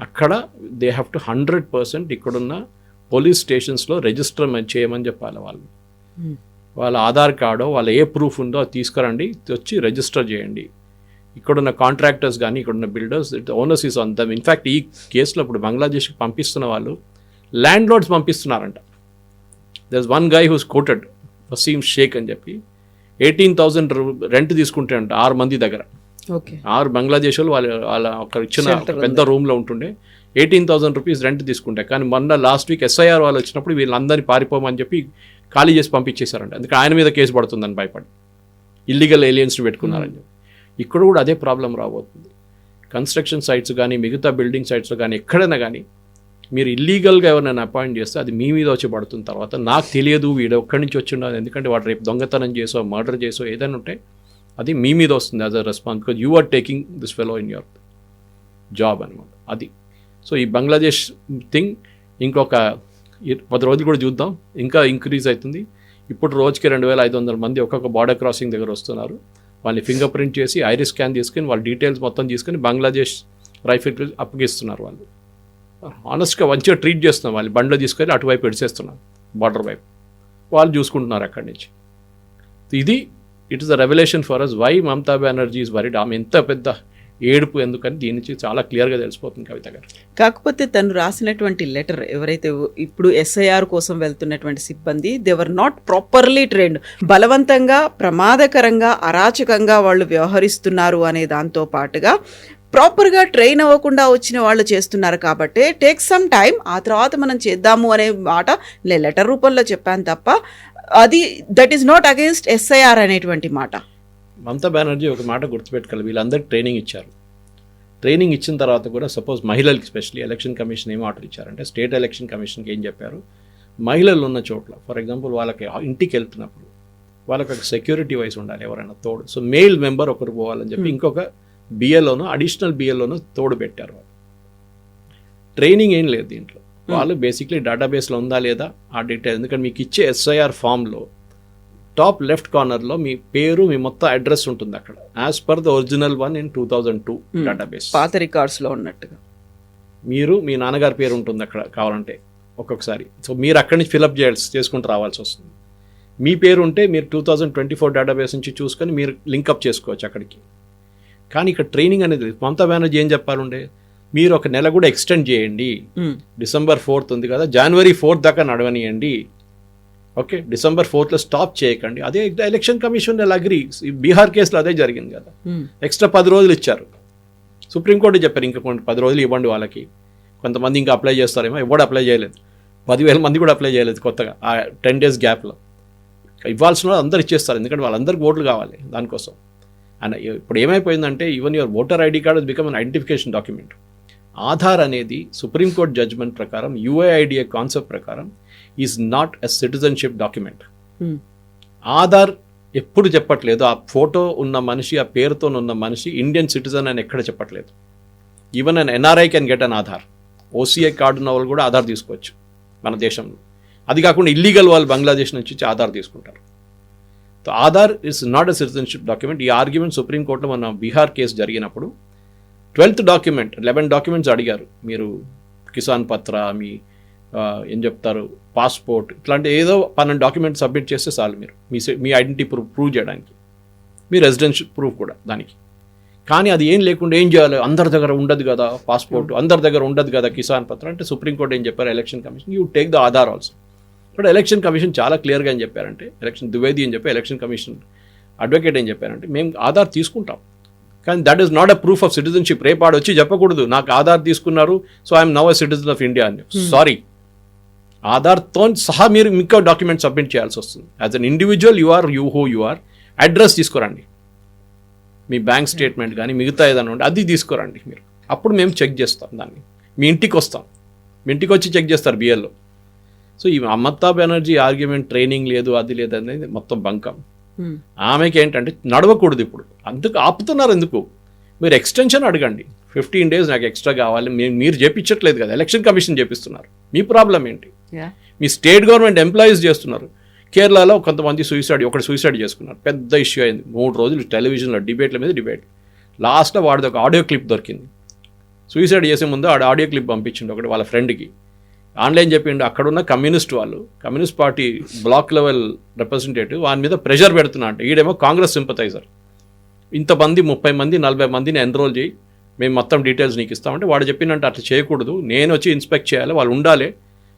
అక్కడ దే హ్యావ్ టు 100% ఇక్కడున్న పోలీస్ స్టేషన్స్లో రిజిస్టర్ చేయమని చెప్పాలి వాళ్ళు. వాళ్ళ ఆధార్ కార్డో వాళ్ళ ఏ ప్రూఫ్ ఉందో అది తీసుకురండి, వచ్చి రిజిస్టర్ చేయండి. ఇక్కడున్న కాంట్రాక్టర్స్ కానీ ఇక్కడున్న builders, owners is on them. In fact ఈ కేసులో ఇప్పుడు బంగ్లాదేశ్కి పంపిస్తున్న వాళ్ళు ల్యాండ్ లార్డ్స్ పంపిస్తున్నారంట. There is one guy who's quoted, Waseem Sheikh అని చెప్పి 18,000 రెంట్ తీసుకుంటే అంట 6 మంది దగ్గర. 6 బంగ్లాదేశ్ వాళ్ళ ఒక ఇచ్చిన పెద్ద రూమ్లో ఉంటుండే 18,000 రూపీస్ రెంట్ తీసుకుంటే. కానీ మొన్న లాస్ట్ వీక్ ఎస్ఐఆర్ వాళ్ళు వచ్చినప్పుడు వీళ్ళందరినీ పారిపోమని చెప్పి ఖాళీ చేసి పంపించేశారంట. అందుకే ఆయన మీద కేసు పడుతుందని భయపడి ఇల్లీగల్ ఏలియన్స్ని పెట్టుకున్నారని చెప్పి. ఇక్కడ కూడా అదే ప్రాబ్లం రాబోతుంది. కన్స్ట్రక్షన్ సైట్స్ కానీ మిగతా బిల్డింగ్ సైట్స్లో కానీ ఎక్కడైనా కానీ మీరు ఇల్లీగల్గా ఎవరైనా అపాయింట్ చేస్తే అది మీ మీద వచ్చి పడుతున్న తర్వాత నాకు తెలియదు వీడు ఒక్కడి నుంచి వచ్చి ఉండదు, ఎందుకంటే వాడు రేపు దొంగతనం చేసో మర్డర్ చేసో ఏదైనా ఉంటే అది మీ మీద వస్తుంది as a response, because you are taking this fellow in your job అనమాట అది. సో ఈ బంగ్లాదేశ్ థింగ్ ఇంకొక 10 రోజులు కూడా చూద్దాం, ఇంకా ఇంక్రీజ్ అవుతుంది. ఇప్పుడు రోజుకి 2,500 మంది ఒక్కొక్క బార్డర్ క్రాసింగ్ దగ్గర వస్తున్నారు. వాళ్ళని ఫింగర్ ప్రింట్ చేసి ఐరిస్ స్కాన్ తీసుకొని వాళ్ళ డీటెయిల్స్ మొత్తం తీసుకొని బంగ్లాదేశ్ రైఫిల్ అప్పగిస్తున్నారు. వాళ్ళు ఆనెస్ట్గా మంచిగా ట్రీట్ చేస్తున్నాం, వాళ్ళు బండ్లో తీసుకొని అటువైపు ఎడిసేస్తున్నారు బార్డర్ వైపు, వాళ్ళు చూసుకుంటున్నారు అక్కడి నుంచి. ఇది it is the revolution for us why Mamata Banerjee is worried. ఆమె ఎంత పెద్ద ఏడుపు ఎందుకని దీని నుంచి చాలా క్లియర్గా తెలిసిపోతుంది కవిత గారు. కాకపోతే తను రాసినటువంటి లెటర్ ఎవరైతే ఇప్పుడు ఎస్ఐఆర్ కోసం వెళ్తున్నటువంటి సిబ్బంది దేవర్ నాట్ ప్రాపర్లీ ట్రైన్డ్, బలవంతంగా ప్రమాదకరంగా అరాచకంగా వాళ్ళు వ్యవహరిస్తున్నారు అనే దాంతో పాటుగా ప్రాపర్గా ట్రైన్ అవ్వకుండా వచ్చిన వాళ్ళు చేస్తున్నారు కాబట్టి టేక్ సమ్ టైం, ఆ తర్వాత మనం చేద్దాము అనే మాట లెటర్ రూపంలో చెప్పాను తప్ప అది that is not against SIR అనేటువంటి మాట. మమతా బెనర్జీ ఒక మాట గుర్తుపెట్టుకోవాలి, వీళ్ళందరికీ ట్రైనింగ్ ఇచ్చారు. ట్రైనింగ్ ఇచ్చిన తర్వాత కూడా సపోజ్ మహిళలకి స్పెషల్లీ ఎలక్షన్ కమిషన్ ఏం ఆర్డర్ ఇచ్చారంటే స్టేట్ ఎలక్షన్ కమిషన్కి ఏం చెప్పారు, మహిళలు ఉన్న చోట్ల ఫర్ ఎగ్జాంపుల్ వాళ్ళకి ఇంటికి వెళ్తున్నప్పుడు వాళ్ళకి ఒక సెక్యూరిటీ వైజ్ ఉండాలి ఎవరైనా తోడు. సో మెయిల్ మెంబర్ ఒకరు పోవాలని చెప్పి ఇంకొక బిఎల్లోనూ అడిషనల్ బిఎల్లోనూ తోడు పెట్టారు. వాళ్ళు ట్రైనింగ్ ఏం లేదు దీంట్లో, వాళ్ళు బేసిక్లీ డేటాబేస్లో ఉందా లేదా ఆ డీటెయిల్, ఎందుకంటే మీకు ఇచ్చే ఎస్ఐఆర్ ఫామ్లో టాప్ లెఫ్ట్ కార్నర్లో మీ పేరు మీ మొత్తం అడ్రస్ ఉంటుంది అక్కడ as per the original one in 2002 database, పాత రికార్డ్స్లో ఉన్నట్టుగా మీరు మీ నాన్నగారి పేరు ఉంటుంది అక్కడ కావాలంటే ఒక్కొక్కసారి. సో మీరు అక్కడి నుంచి ఫిలప్ చేసుకుంటూ రావాల్సి వస్తుంది. మీ పేరు ఉంటే మీరు 2024 డేటాబేస్ నుంచి చూసుకొని మీరు లింకప్ చేసుకోవచ్చు అక్కడికి. కానీ ఇక్కడ ట్రైనింగ్ అనేది మమతా బెనర్జీ ఏం చెప్పాలంటే మీరు ఒక నెల కూడా ఎక్స్టెండ్ చేయండి, December 4th ఉంది కదా, January 4th దాకా నడవనియండి, ఓకే, December 4th స్టాప్ చేయకండి. అదే ఎలక్షన్ కమిషన్ అగ్రీ, బీహార్ కేసులో అదే జరిగింది కదా, ఎక్స్ట్రా 10 రోజులు ఇచ్చారు. సుప్రీంకోర్టు చెప్పారు ఇంకా 10 రోజులు ఇవ్వండి వాళ్ళకి, కొంతమంది ఇంకా అప్లై చేస్తారేమో, ఎవడు అప్లై చేయలేదు, 10,000 మంది కూడా అప్లై చేయలేదు కొత్తగా ఆ 10 days గ్యాప్లో. ఇవ్వాల్సిన వాళ్ళు అందరు ఇచ్చేస్తారు, ఎందుకంటే వాళ్ళందరికీ ఓట్లు కావాలి దానికోసం. అండ్ ఇప్పుడు ఏమైపోయిందంటే even your voter ID card is become an identification document. Aadhaar అనేది సుప్రీంకోర్టు జడ్జ్మెంట్ ప్రకారం యుఐడిఏ కాన్సెప్ట్ ప్రకారం is not a citizenship document. Aadhaar ఎప్పుడు చెప్పట్లేదు ఆ ఫోటో ఉన్న మనిషి, ఆ పేరుతో ఉన్న మనిషి ఇండియన్ సిటిజన్ అని ఎక్కడ చెప్పట్లేదు. Even an NRI can get an Aadhaar, OCI card ఉన్న వాళ్ళు కూడా ఆధార్ తీసుకోవచ్చు మన దేశంలో. అది కాకుండా ఇల్లీగల్ వాళ్ళు బంగ్లాదేశ్ నుంచి ఆధార్ తీసుకుంటారు. So Aadhaar is not a citizenship document. ఈ ఆర్గ్యుమెంట్ సుప్రీంకోర్టులో మన బీహార్ కేసు జరిగినప్పుడు 12th డాక్యుమెంట్ 11 డాక్యుమెంట్స్ అడిగారు, మీరు కిసాన్ పత్ర, మీ ఏం చెప్తారు పాస్పోర్ట్, ఇట్లాంటి ఏదో 12 డాక్యుమెంట్స్ సబ్మిట్ చేస్తే చాలు మీరు మీ ఐడెంటిటీ ప్రూవ్ చేయడానికి, మీ రెసిడెన్షియల్ ప్రూఫ్ కూడా దానికి. కానీ అది ఏం లేకుండా ఏం చేయాలి, అందరి దగ్గర ఉండదు కదా పాస్పోర్ట్, అందరి దగ్గర ఉండదు కదా కిసాన్ పత్ర అంటే సుప్రీంకోర్టు ఏం చెప్పారు, election commission you take the Aadhaar also. But election commission చాలా క్లియర్గా ఏం చెప్పారంటే, ఎలక్షన్ ద్వివేది అని చెప్పి ఎలక్షన్ కమిషన్ అడ్వకేట్ ఏం చెప్పారంటే, మేము ఆధార్ తీసుకుంటాం కానీ that is not a proof of citizenship. రేపాడు వచ్చి చెప్పకూడదు నాకు ఆధార్ తీసుకున్నారు so I'm now a citizen of India అని. సారీ, ఆధార్తో సహా మీరు ఇంకా డాక్యుమెంట్ సబ్మిట్ చేయాల్సి వస్తుంది. As an individual you are address తీసుకురండి, మీ బ్యాంక్ స్టేట్మెంట్ కానీ మిగతా ఏదైనా ఉంటే అది తీసుకురండి మీరు, అప్పుడు మేము చెక్ చేస్తాం దాన్ని, మీ ఇంటికి వస్తాం, మీ ఇంటికి వచ్చి చెక్ చేస్తారు బిఎల్లో. సో ఈ మమతా బెనర్జీ ఆర్గ్యుమెంట్ ట్రైనింగ్ లేదు అది లేదు అనేది మొత్తం బంకం. ఆమెకి ఏంటంటే నడవకూడదు, ఇప్పుడు అందుకు ఆపుతున్నారు. ఎందుకు మీరు ఎక్స్టెన్షన్ అడగండి, 15 days నాకు ఎక్స్ట్రా కావాలి, మీరు చేపించట్లేదు కదా, ఎలక్షన్ కమిషన్ చేపిస్తున్నారు. మీ ప్రాబ్లం ఏంటి? మీ స్టేట్ గవర్నమెంట్ ఎంప్లాయీస్ చేస్తున్నారు. కేరళలో కొంతమంది ఒకటి సూసైడ్ చేసుకున్నారు, పెద్ద ఇష్యూ అయింది. 3 రోజులు టెలివిజన్లో డిబేట్ల మీద డిబేట్. లాస్ట్లో వాడిది ఒక ఆడియో క్లిప్ దొరికింది. సూసైడ్ చేసే ముందు ఆడియో క్లిప్ పంపించిండు ఒకటి వాళ్ళ ఫ్రెండ్కి, ఆన్లైన్ చెప్పిండు. అక్కడున్న communist party block level representative వాని మీద ప్రెషర్ పెడుతున్నా అంటే, ఈడేమో కాంగ్రెస్ సింపథైజర్, ఇంతమంది 30 మంది 40 మందిని ఎన్రోల్ చేయి, మేము మొత్తం డీటెయిల్స్ నీకు ఇస్తామంటే వాడు చెప్పినంటే అట్లా చేయకూడదు, నేను వచ్చి ఇన్స్పెక్ట్ చేయాలి, వాళ్ళు ఉండాలి,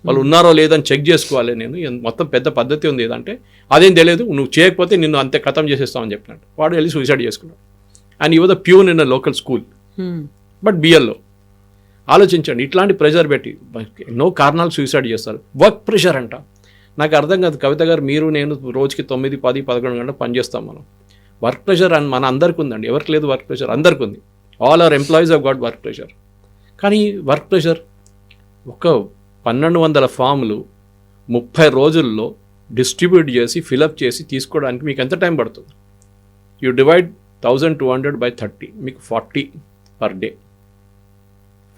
వాళ్ళు ఉన్నారో లేదని చెక్ చేసుకోవాలి, నేను మొత్తం పెద్ద పద్ధతి ఉంది ఏదంటే అదేం తెలియదు, నువ్వు చేయకపోతే నిన్ను అంతే ఖతం చేసేస్తామని చెప్పినట్టు వాడు వెళ్ళి సూసైడ్ చేసుకున్నాడు. అండ్ ఈ was the peon in a local school, but బిఎల్లో. ఆలోచించండి, ఇట్లాంటి ప్రెషర్ పెట్టి ఎన్నో కారణాలు సూసైడ్ చేస్తారు. వర్క్ ప్రెషర్ అంట, నాకు అర్థం కాదు కవిత గారు, మీరు నేను రోజుకి 9, 10, 11 గంటలు పనిచేస్తాం మనం. వర్క్ ప్రెషర్ అని మన అందరికి ఉందండి, ఎవరికి లేదు వర్క్ ప్రెషర్, అందరికి ఉంది. All our employees have got work pressure. కానీ వర్క్ ప్రెషర్ ఒక 1200 ఫామ్లు 30 రోజుల్లో డిస్ట్రిబ్యూట్ చేసి ఫిలప్ చేసి తీసుకోవడానికి మీకు ఎంత టైం పడుతుంది? యూ డివైడ్ 1200 by 30, మీకు 40 per day.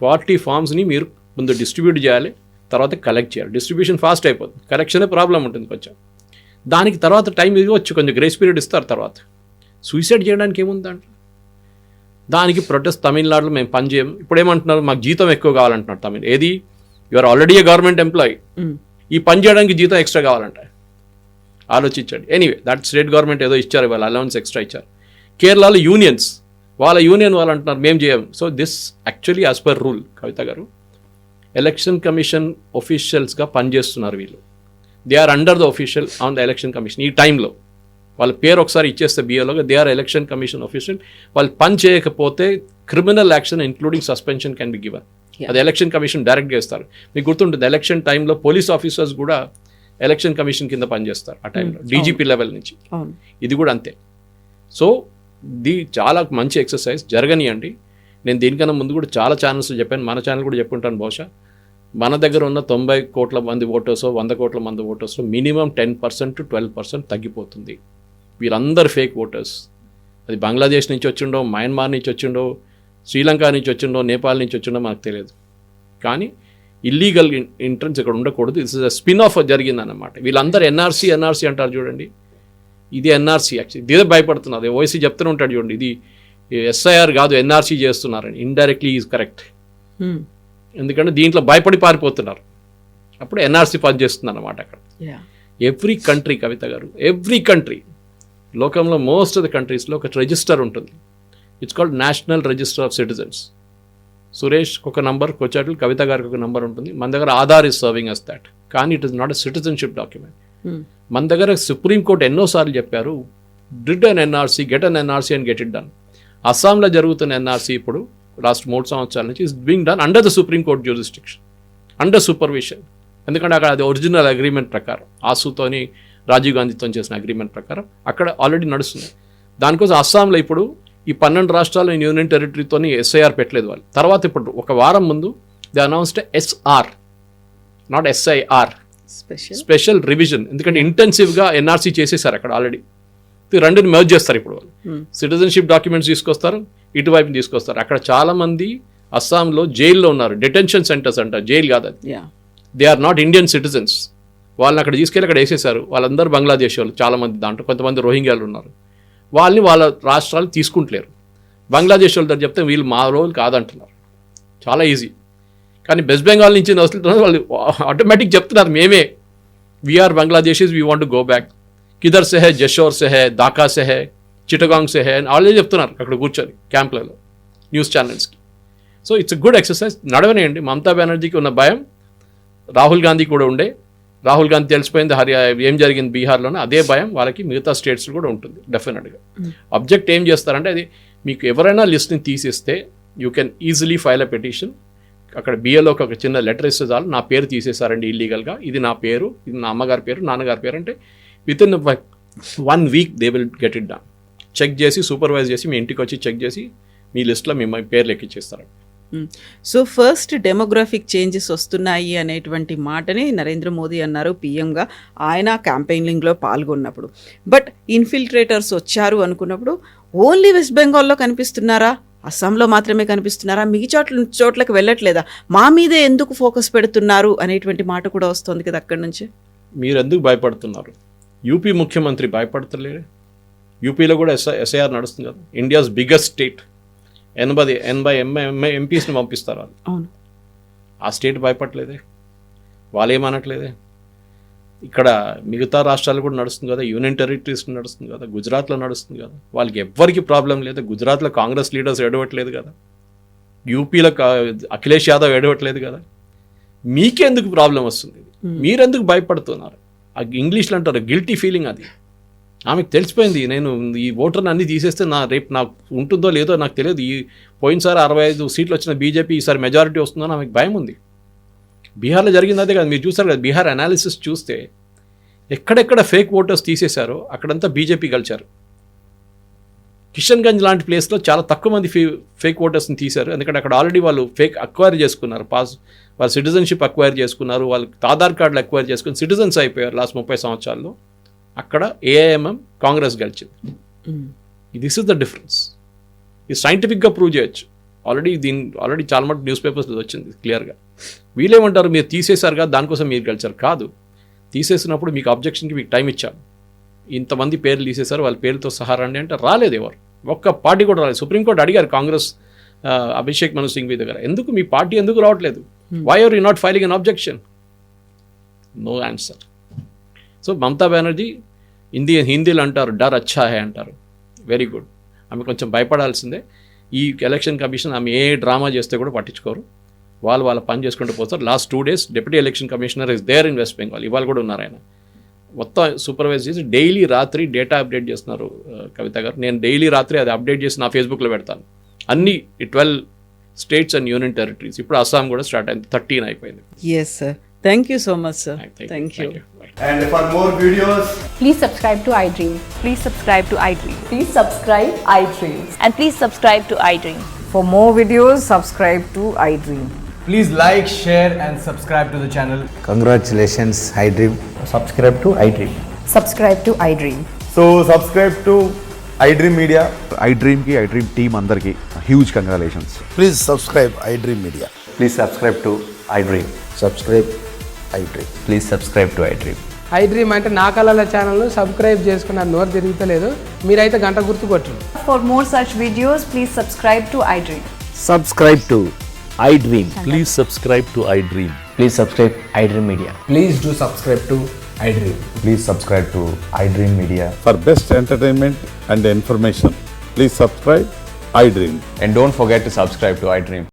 40 ఫామ్స్ని మీరు ముందు డిస్ట్రిబ్యూట్ చేయాలి, తర్వాత కలెక్ట్ చేయాలి. డిస్ట్రిబ్యూషన్ ఫాస్ట్ అయిపోతుంది, కలెక్షనే ప్రాబ్లం ఉంటుంది కొంచెం. దానికి తర్వాత టైం ఇవ్వచ్చు, కొంచెం గ్రేస్ పీరియడ్ ఇస్తారు. తర్వాత సూసైడ్ చేయడానికి ఏముందంట? దానికి ప్రొటెస్ట్ తమిళనాడులో మేము పని చేయము. ఇప్పుడు ఏమంటున్నారు, మాకు జీతం ఎక్కువ కావాలంటున్నారు తమిళ. ఏది, your already A government employee, ఈ పని చేయడానికి జీతం ఎక్స్ట్రా కావాలంట. ఆలోచించండి. ఎనీవే, దట్ స్టేట్ గవర్నమెంట్ ఏదో ఇచ్చారు, వాళ్ళ అలవెన్స్ ఎక్స్ట్రా ఇచ్చారు. కేరళలో యూనియన్స్, వాళ్ళ యూనియన్ వాళ్ళు అంటున్నారు మేము చేయం. So this actually as per rule, Kavitha గారు, ఎలక్షన్ కమిషన్ ఒఫీషియల్స్గా పనిచేస్తున్నారు వీళ్ళు. They are under the official on the election commission. ఈ టైంలో వాళ్ళ పేరు ఒకసారి ఇచ్చేస్తే బిఏలోగా they are election commission official. వాళ్ళు పని చేయకపోతే criminal action including suspension can be given. అది ఎలక్షన్ కమిషన్ డైరెక్ట్గా ఇస్తారు. మీకు గుర్తుంటుంది, ఎలక్షన్ టైంలో పోలీస్ ఆఫీసర్స్ కూడా ఎలక్షన్ కమిషన్ కింద పనిచేస్తారు ఆ టైంలో, డీజీపీ లెవెల్ నుంచి. ఇది కూడా అంతే. సో చాలా మంచి ఎక్సర్సైజ్ జరగనియండి. నేను దీనికన్నా ముందు కూడా చాలా ఛానల్స్ చెప్పాను, మన ఛానల్ కూడా చెప్పుంటాను బహుశా. మన దగ్గర ఉన్న 90 కోట్ల మంది ఓటర్స్, 100 కోట్ల మంది ఓటర్స్ మినిమం 10% to 12% తగ్గిపోతుంది. వీళ్ళందరూ ఫేక్ ఓటర్స్. అది బంగ్లాదేశ్ నుంచి వచ్చిండో, మయన్మార్ నుంచి వచ్చిండో, శ్రీలంక నుంచి వచ్చిండో, నేపాల్ నుంచి వచ్చిండో మనకు తెలియదు. కానీ ఇల్లీగల్ ఎంట్రన్స్ ఇక్కడ ఉండకూడదు. This is a spin off జరిగిందన్నమాట. వీళ్ళందరూ ఎన్ఆర్సీ అంటారు చూడండి, ఇది ఎన్ఆర్సీ. యాక్చువల్లీ ఇదే భయపడుతున్నారు. ఓవైసీ చెప్తూనే ఉంటాడు చూడండి, ఇది ఎస్ఐఆర్ కాదు ఎన్ఆర్సీ చేస్తున్నారని. Indirectly is correct. ఎందుకంటే దీంట్లో భయపడి పారిపోతున్నారు. అప్పుడు ఎన్ఆర్సీ పనిచేస్తుంది అన్నమాట అక్కడ. ఎవ్రీ కంట్రీ, కవిత గారు, ఎవ్రీ కంట్రీ, లోకంలో మోస్ట్ ఆఫ్ ద కంట్రీస్లో ఒక రిజిస్టర్ ఉంటుంది. It's called national register of citizens. Suresh ఒక నంబర్, కొచ్చాట్లు కవిత గారికి ఒక నంబర్ ఉంటుంది. మన దగ్గర Aadhaar is serving as that. కానీ it is not a citizenship document. మన దగ్గర సుప్రీంకోర్టు ఎన్నోసార్లు చెప్పారు, did an NRC, get an NRC and get it done. అస్సాంలో జరుగుతున్న ఎన్ఆర్సీ ఇప్పుడు లాస్ట్ 3 సంవత్సరాల నుంచి is being done under the supreme court jurisdiction, under supervision. ఎందుకంటే అక్కడ అది ఒరిజినల్ అగ్రిమెంట్ ప్రకారం, ఆసుతోని రాజీవ్ గాంధీతో చేసిన అగ్రిమెంట్ ప్రకారం అక్కడ ఆల్రెడీ నడుస్తుంది. దానికోసం అస్సాంలో ఇప్పుడు ఈ 12 రాష్ట్రాలు యూనియన్ టెరిటరీతోని ఎస్ఐఆర్ పెట్టలేదు వాళ్ళు. తర్వాత ఇప్పుడు ఒక వారం ముందు they announced SR, not SIR, special revision. ఎందుకంటే ఇంటెన్సివ్గా ఎన్ఆర్సీ చేసేసారు అక్కడ ఆల్రెడీ. రెండుని మెర్జ్ చేస్తారు ఇప్పుడు వాళ్ళు. సిటిజన్షిప్ డాక్యుమెంట్స్ తీసుకొస్తారు, ఇటువైపు తీసుకొస్తారు. అక్కడ చాలా మంది అస్సాంలో జైల్లో ఉన్నారు, డిటెన్షన్ సెంటర్స్ అంటారు, జైలు కాదు అది. They are not Indian citizens. వాళ్ళని అక్కడ తీసుకెళ్ళి అక్కడ వేసేసారు. వాళ్ళందరూ బంగ్లాదేశ్ వాళ్ళు, చాలామంది, దాంట్లో కొంతమంది రోహింగ్యాలు ఉన్నారు. వాళ్ళని వాళ్ళ రాష్ట్రాలు తీసుకుంటలేరు. బంగ్లాదేశ్ వాళ్ళ దగ్గర చెప్తే వీళ్ళు మా రోజులు కాదంటున్నారు. చాలా ఈజీ. కానీ వెస్ట్ బెంగాల్ నుంచి వస్తున్నారు వాళ్ళు, ఆటోమేటిక్ చెప్తున్నారు మేమే, we're Bangladeshis, we want to go back. కిదర్ సే హై, జషోర్ సే హై, ఢాకా సే హై, చిటగాంగ్ సే హై అని ఆల్రెడీ చెప్తున్నారు అక్కడ కూర్చొని క్యాంప్లలో, న్యూస్ ఛానల్స్కి. So it's good exercise. నడవనేయండి. మమతా బెనర్జీకి ఉన్న భయం రాహుల్ గాంధీ కూడా ఉండే. రాహుల్ గాంధీ తెలిసిపోయింది ఏం జరిగింది బీహార్లోనే, అదే భయం వాళ్ళకి మిగతా స్టేట్స్ కూడా ఉంటుంది డెఫినెట్గా. అబ్జెక్ట్ ఏం చేస్తారంటే, అది మీకు ఎవరైనా లిస్ట్ని తీసేస్తే you can easily file a petition. అక్కడ బిఏలోకి ఒక చిన్న లెటర్ ఇస్తే చాలు, నా పేరు తీసేశారండి ఇల్లీగల్గా, ఇది నా పేరు, ఇది నా అమ్మగారి పేరు, నాన్నగారి పేరు అంటే within 1 week they will get it done. Check చేసి, సూపర్వైజ్ చేసి, మీ ఇంటికి వచ్చి చెక్ చేసి మీ లిస్ట్లో మీ పేర్లు ఎక్కిచ్చేస్తారు. సో ఫస్ట్ డెమోగ్రాఫిక్ చేంజెస్ వస్తున్నాయి అనేటువంటి మాటని నరేంద్ర మోదీ అన్నారు పిఎంగా, ఆయన క్యాంపెయినింగ్లో పాల్గొన్నప్పుడు. బట్ ఇన్ఫిల్ట్రేటర్స్ వచ్చారు అనుకున్నప్పుడు ఓన్లీ వెస్ట్ బెంగాల్లో కనిపిస్తున్నారా, అస్సాంలో మాత్రమే కనిపిస్తున్నారా, మిగతా చోట్లకి వెళ్ళట్లేదా, మా మీదే ఎందుకు ఫోకస్ పెడుతున్నారు అనేటువంటి మాట కూడా వస్తుంది కదా అక్కడి నుంచి. మీరు ఎందుకు భయపడుతున్నారు? యూపీ ముఖ్యమంత్రి భయపడతలేరు. యూపీలో కూడా ఎస్ఐఆర్ నడుస్తుంది కదా, ఇండియాస్ బిగ్గెస్ట్ స్టేట్. 80 ఎంపీస్ని పంపిస్తారు వాళ్ళు. అవును, ఆ స్టేట్ భయపడలేదే, వాళ్ళు ఏమనట్లేదే. ఇక్కడ మిగతా రాష్ట్రాలు కూడా నడుస్తుంది కదా, యూనియన్ టెరిటరీస్ నడుస్తుంది కదా, గుజరాత్లో నడుస్తుంది కదా, వాళ్ళకి ఎవ్వరికి ప్రాబ్లం లేదు. గుజరాత్లో కాంగ్రెస్ లీడర్స్ ఏడవట్లేదు కదా, యూపీలో అఖిలేష్ యాదవ్ ఏడవట్లేదు కదా. మీకెందుకు ప్రాబ్లం వస్తుంది? మీరెందుకు భయపడుతున్నారు? ఇంగ్లీష్లో అంటారు గిల్టీ ఫీలింగ్. అది ఆమెకు తెలిసిపోయింది, నేను ఈ ఓటర్ని అన్నీ తీసేస్తే రేపు నాకు ఉంటుందో లేదో నాకు తెలియదు. ఈ పోయినసారి 65 సీట్లు వచ్చిన బీజేపీ ఈసారి మెజారిటీ వస్తుందో ఆమెకు భయం ఉంది. బీహార్లో జరిగింది అదే కదా, మీరు చూసారు కదా. బీహార్ అనాలిసిస్ చూస్తే ఎక్కడెక్కడ ఫేక్ ఓటర్స్ తీసేశారో అక్కడంతా బీజేపీ గెలిచారు. కిషన్గంజ్ లాంటి ప్లేస్లో చాలా తక్కువ మంది ఫేక్ ఓటర్స్ని తీశారు. ఎందుకంటే అక్కడ ఆల్రెడీ వాళ్ళు ఫేక్ అక్వైర్ చేసుకున్నారు, వాళ్ళు సిటిజన్షిప్ అక్వైర్ చేసుకున్నారు, వాళ్ళు ఆధార్ కార్డులు అక్వైర్ చేసుకుని సిటిజన్స్ అయిపోయారు లాస్ట్ 30 సంవత్సరాల్లో. అక్కడ ఏఐఎంఎం కాంగ్రెస్ గెలిచింది. This is the difference. ఇది సైంటిఫిక్గా ప్రూవ్ చేయొచ్చు. ఆల్రెడీ చాలా మటుకు న్యూస్ పేపర్స్ వచ్చింది క్లియర్గా. వీళ్ళేమంటారు, మీరు తీసేశారు కదా దానికోసం మీరు గెలిచారు. కాదు, తీసేసినప్పుడు మీకు అబ్జెక్షన్కి మీకు టైం ఇచ్చాము. ఇంతమంది పేర్లు తీసేశారు, వాళ్ళ పేర్లతో సహా రండి అంటే రాలేదు ఎవరు, ఒక్క పార్టీ కూడా రాలేదు. సుప్రీంకోర్టు అడిగారు కాంగ్రెస్ అభిషేక్ మను సింఘ్వి దగ్గర, ఎందుకు మీ పార్టీ ఎందుకు రావట్లేదు, why are you not filing an objection? No answer. So Mamata Banerjee హిందీలో అంటారు డర్ అచ్చా హై అంటారు, వెరీ గుడ్. ఆమె కొంచెం భయపడాల్సిందే. ఈ ఎలక్షన్ కమిషన్ ఆమె ఏ డ్రామా చేస్తే కూడా పట్టించుకోరు, వాళ్ళ పని చేసుకుంటూ పోతారు. Last 2 days deputy election commissioner is there in West Bengal, ఇవాళ కూడా ఉన్నారు ఆయన. మొత్తం సూపర్వైజ్ చేసి డైలీ రాత్రి డేటా అప్డేట్ చేస్తున్నారు కవిత గారు. నేను డైలీ రాత్రి అది అప్డేట్ చేసి నా ఫేస్బుక్లో పెడతాను. అన్ని 12 states and union territories. ఇప్పుడు అస్సాం కూడా స్టార్ట్ అయింది, 13 అయిపోయింది. Yes sir, thank you so much sir. Thank you. And for more videos, Please subscribe to iDream. Please subscribe to iDream. Please subscribe iDream. And please subscribe to iDream. For more videos, subscribe to iDream. please like, share and subscribe to the channel. Congratulations, iDream. Subscribe to iDream. Subscribe to iDream. So subscribe to iDream Media. iDream ki iDream team andarki huge congratulations. Please subscribe iDream Media. Please subscribe to iDream. Subscribe iDream. Please subscribe to iDream. iDream అంటే నా కళల ఛానల్ను subscribe చేసుకున్న నోరు తిరుగుతలేదు, మీరైతే గంట గుర్తు కొట్టండి. For more such videos, please subscribe to iDream. Subscribe to iDream. Please subscribe to iDream. Please subscribe iDream Media. Please do subscribe to iDream. Please subscribe to iDream Media. For best entertainment and information, please subscribe iDream. And don't forget to subscribe to iDream.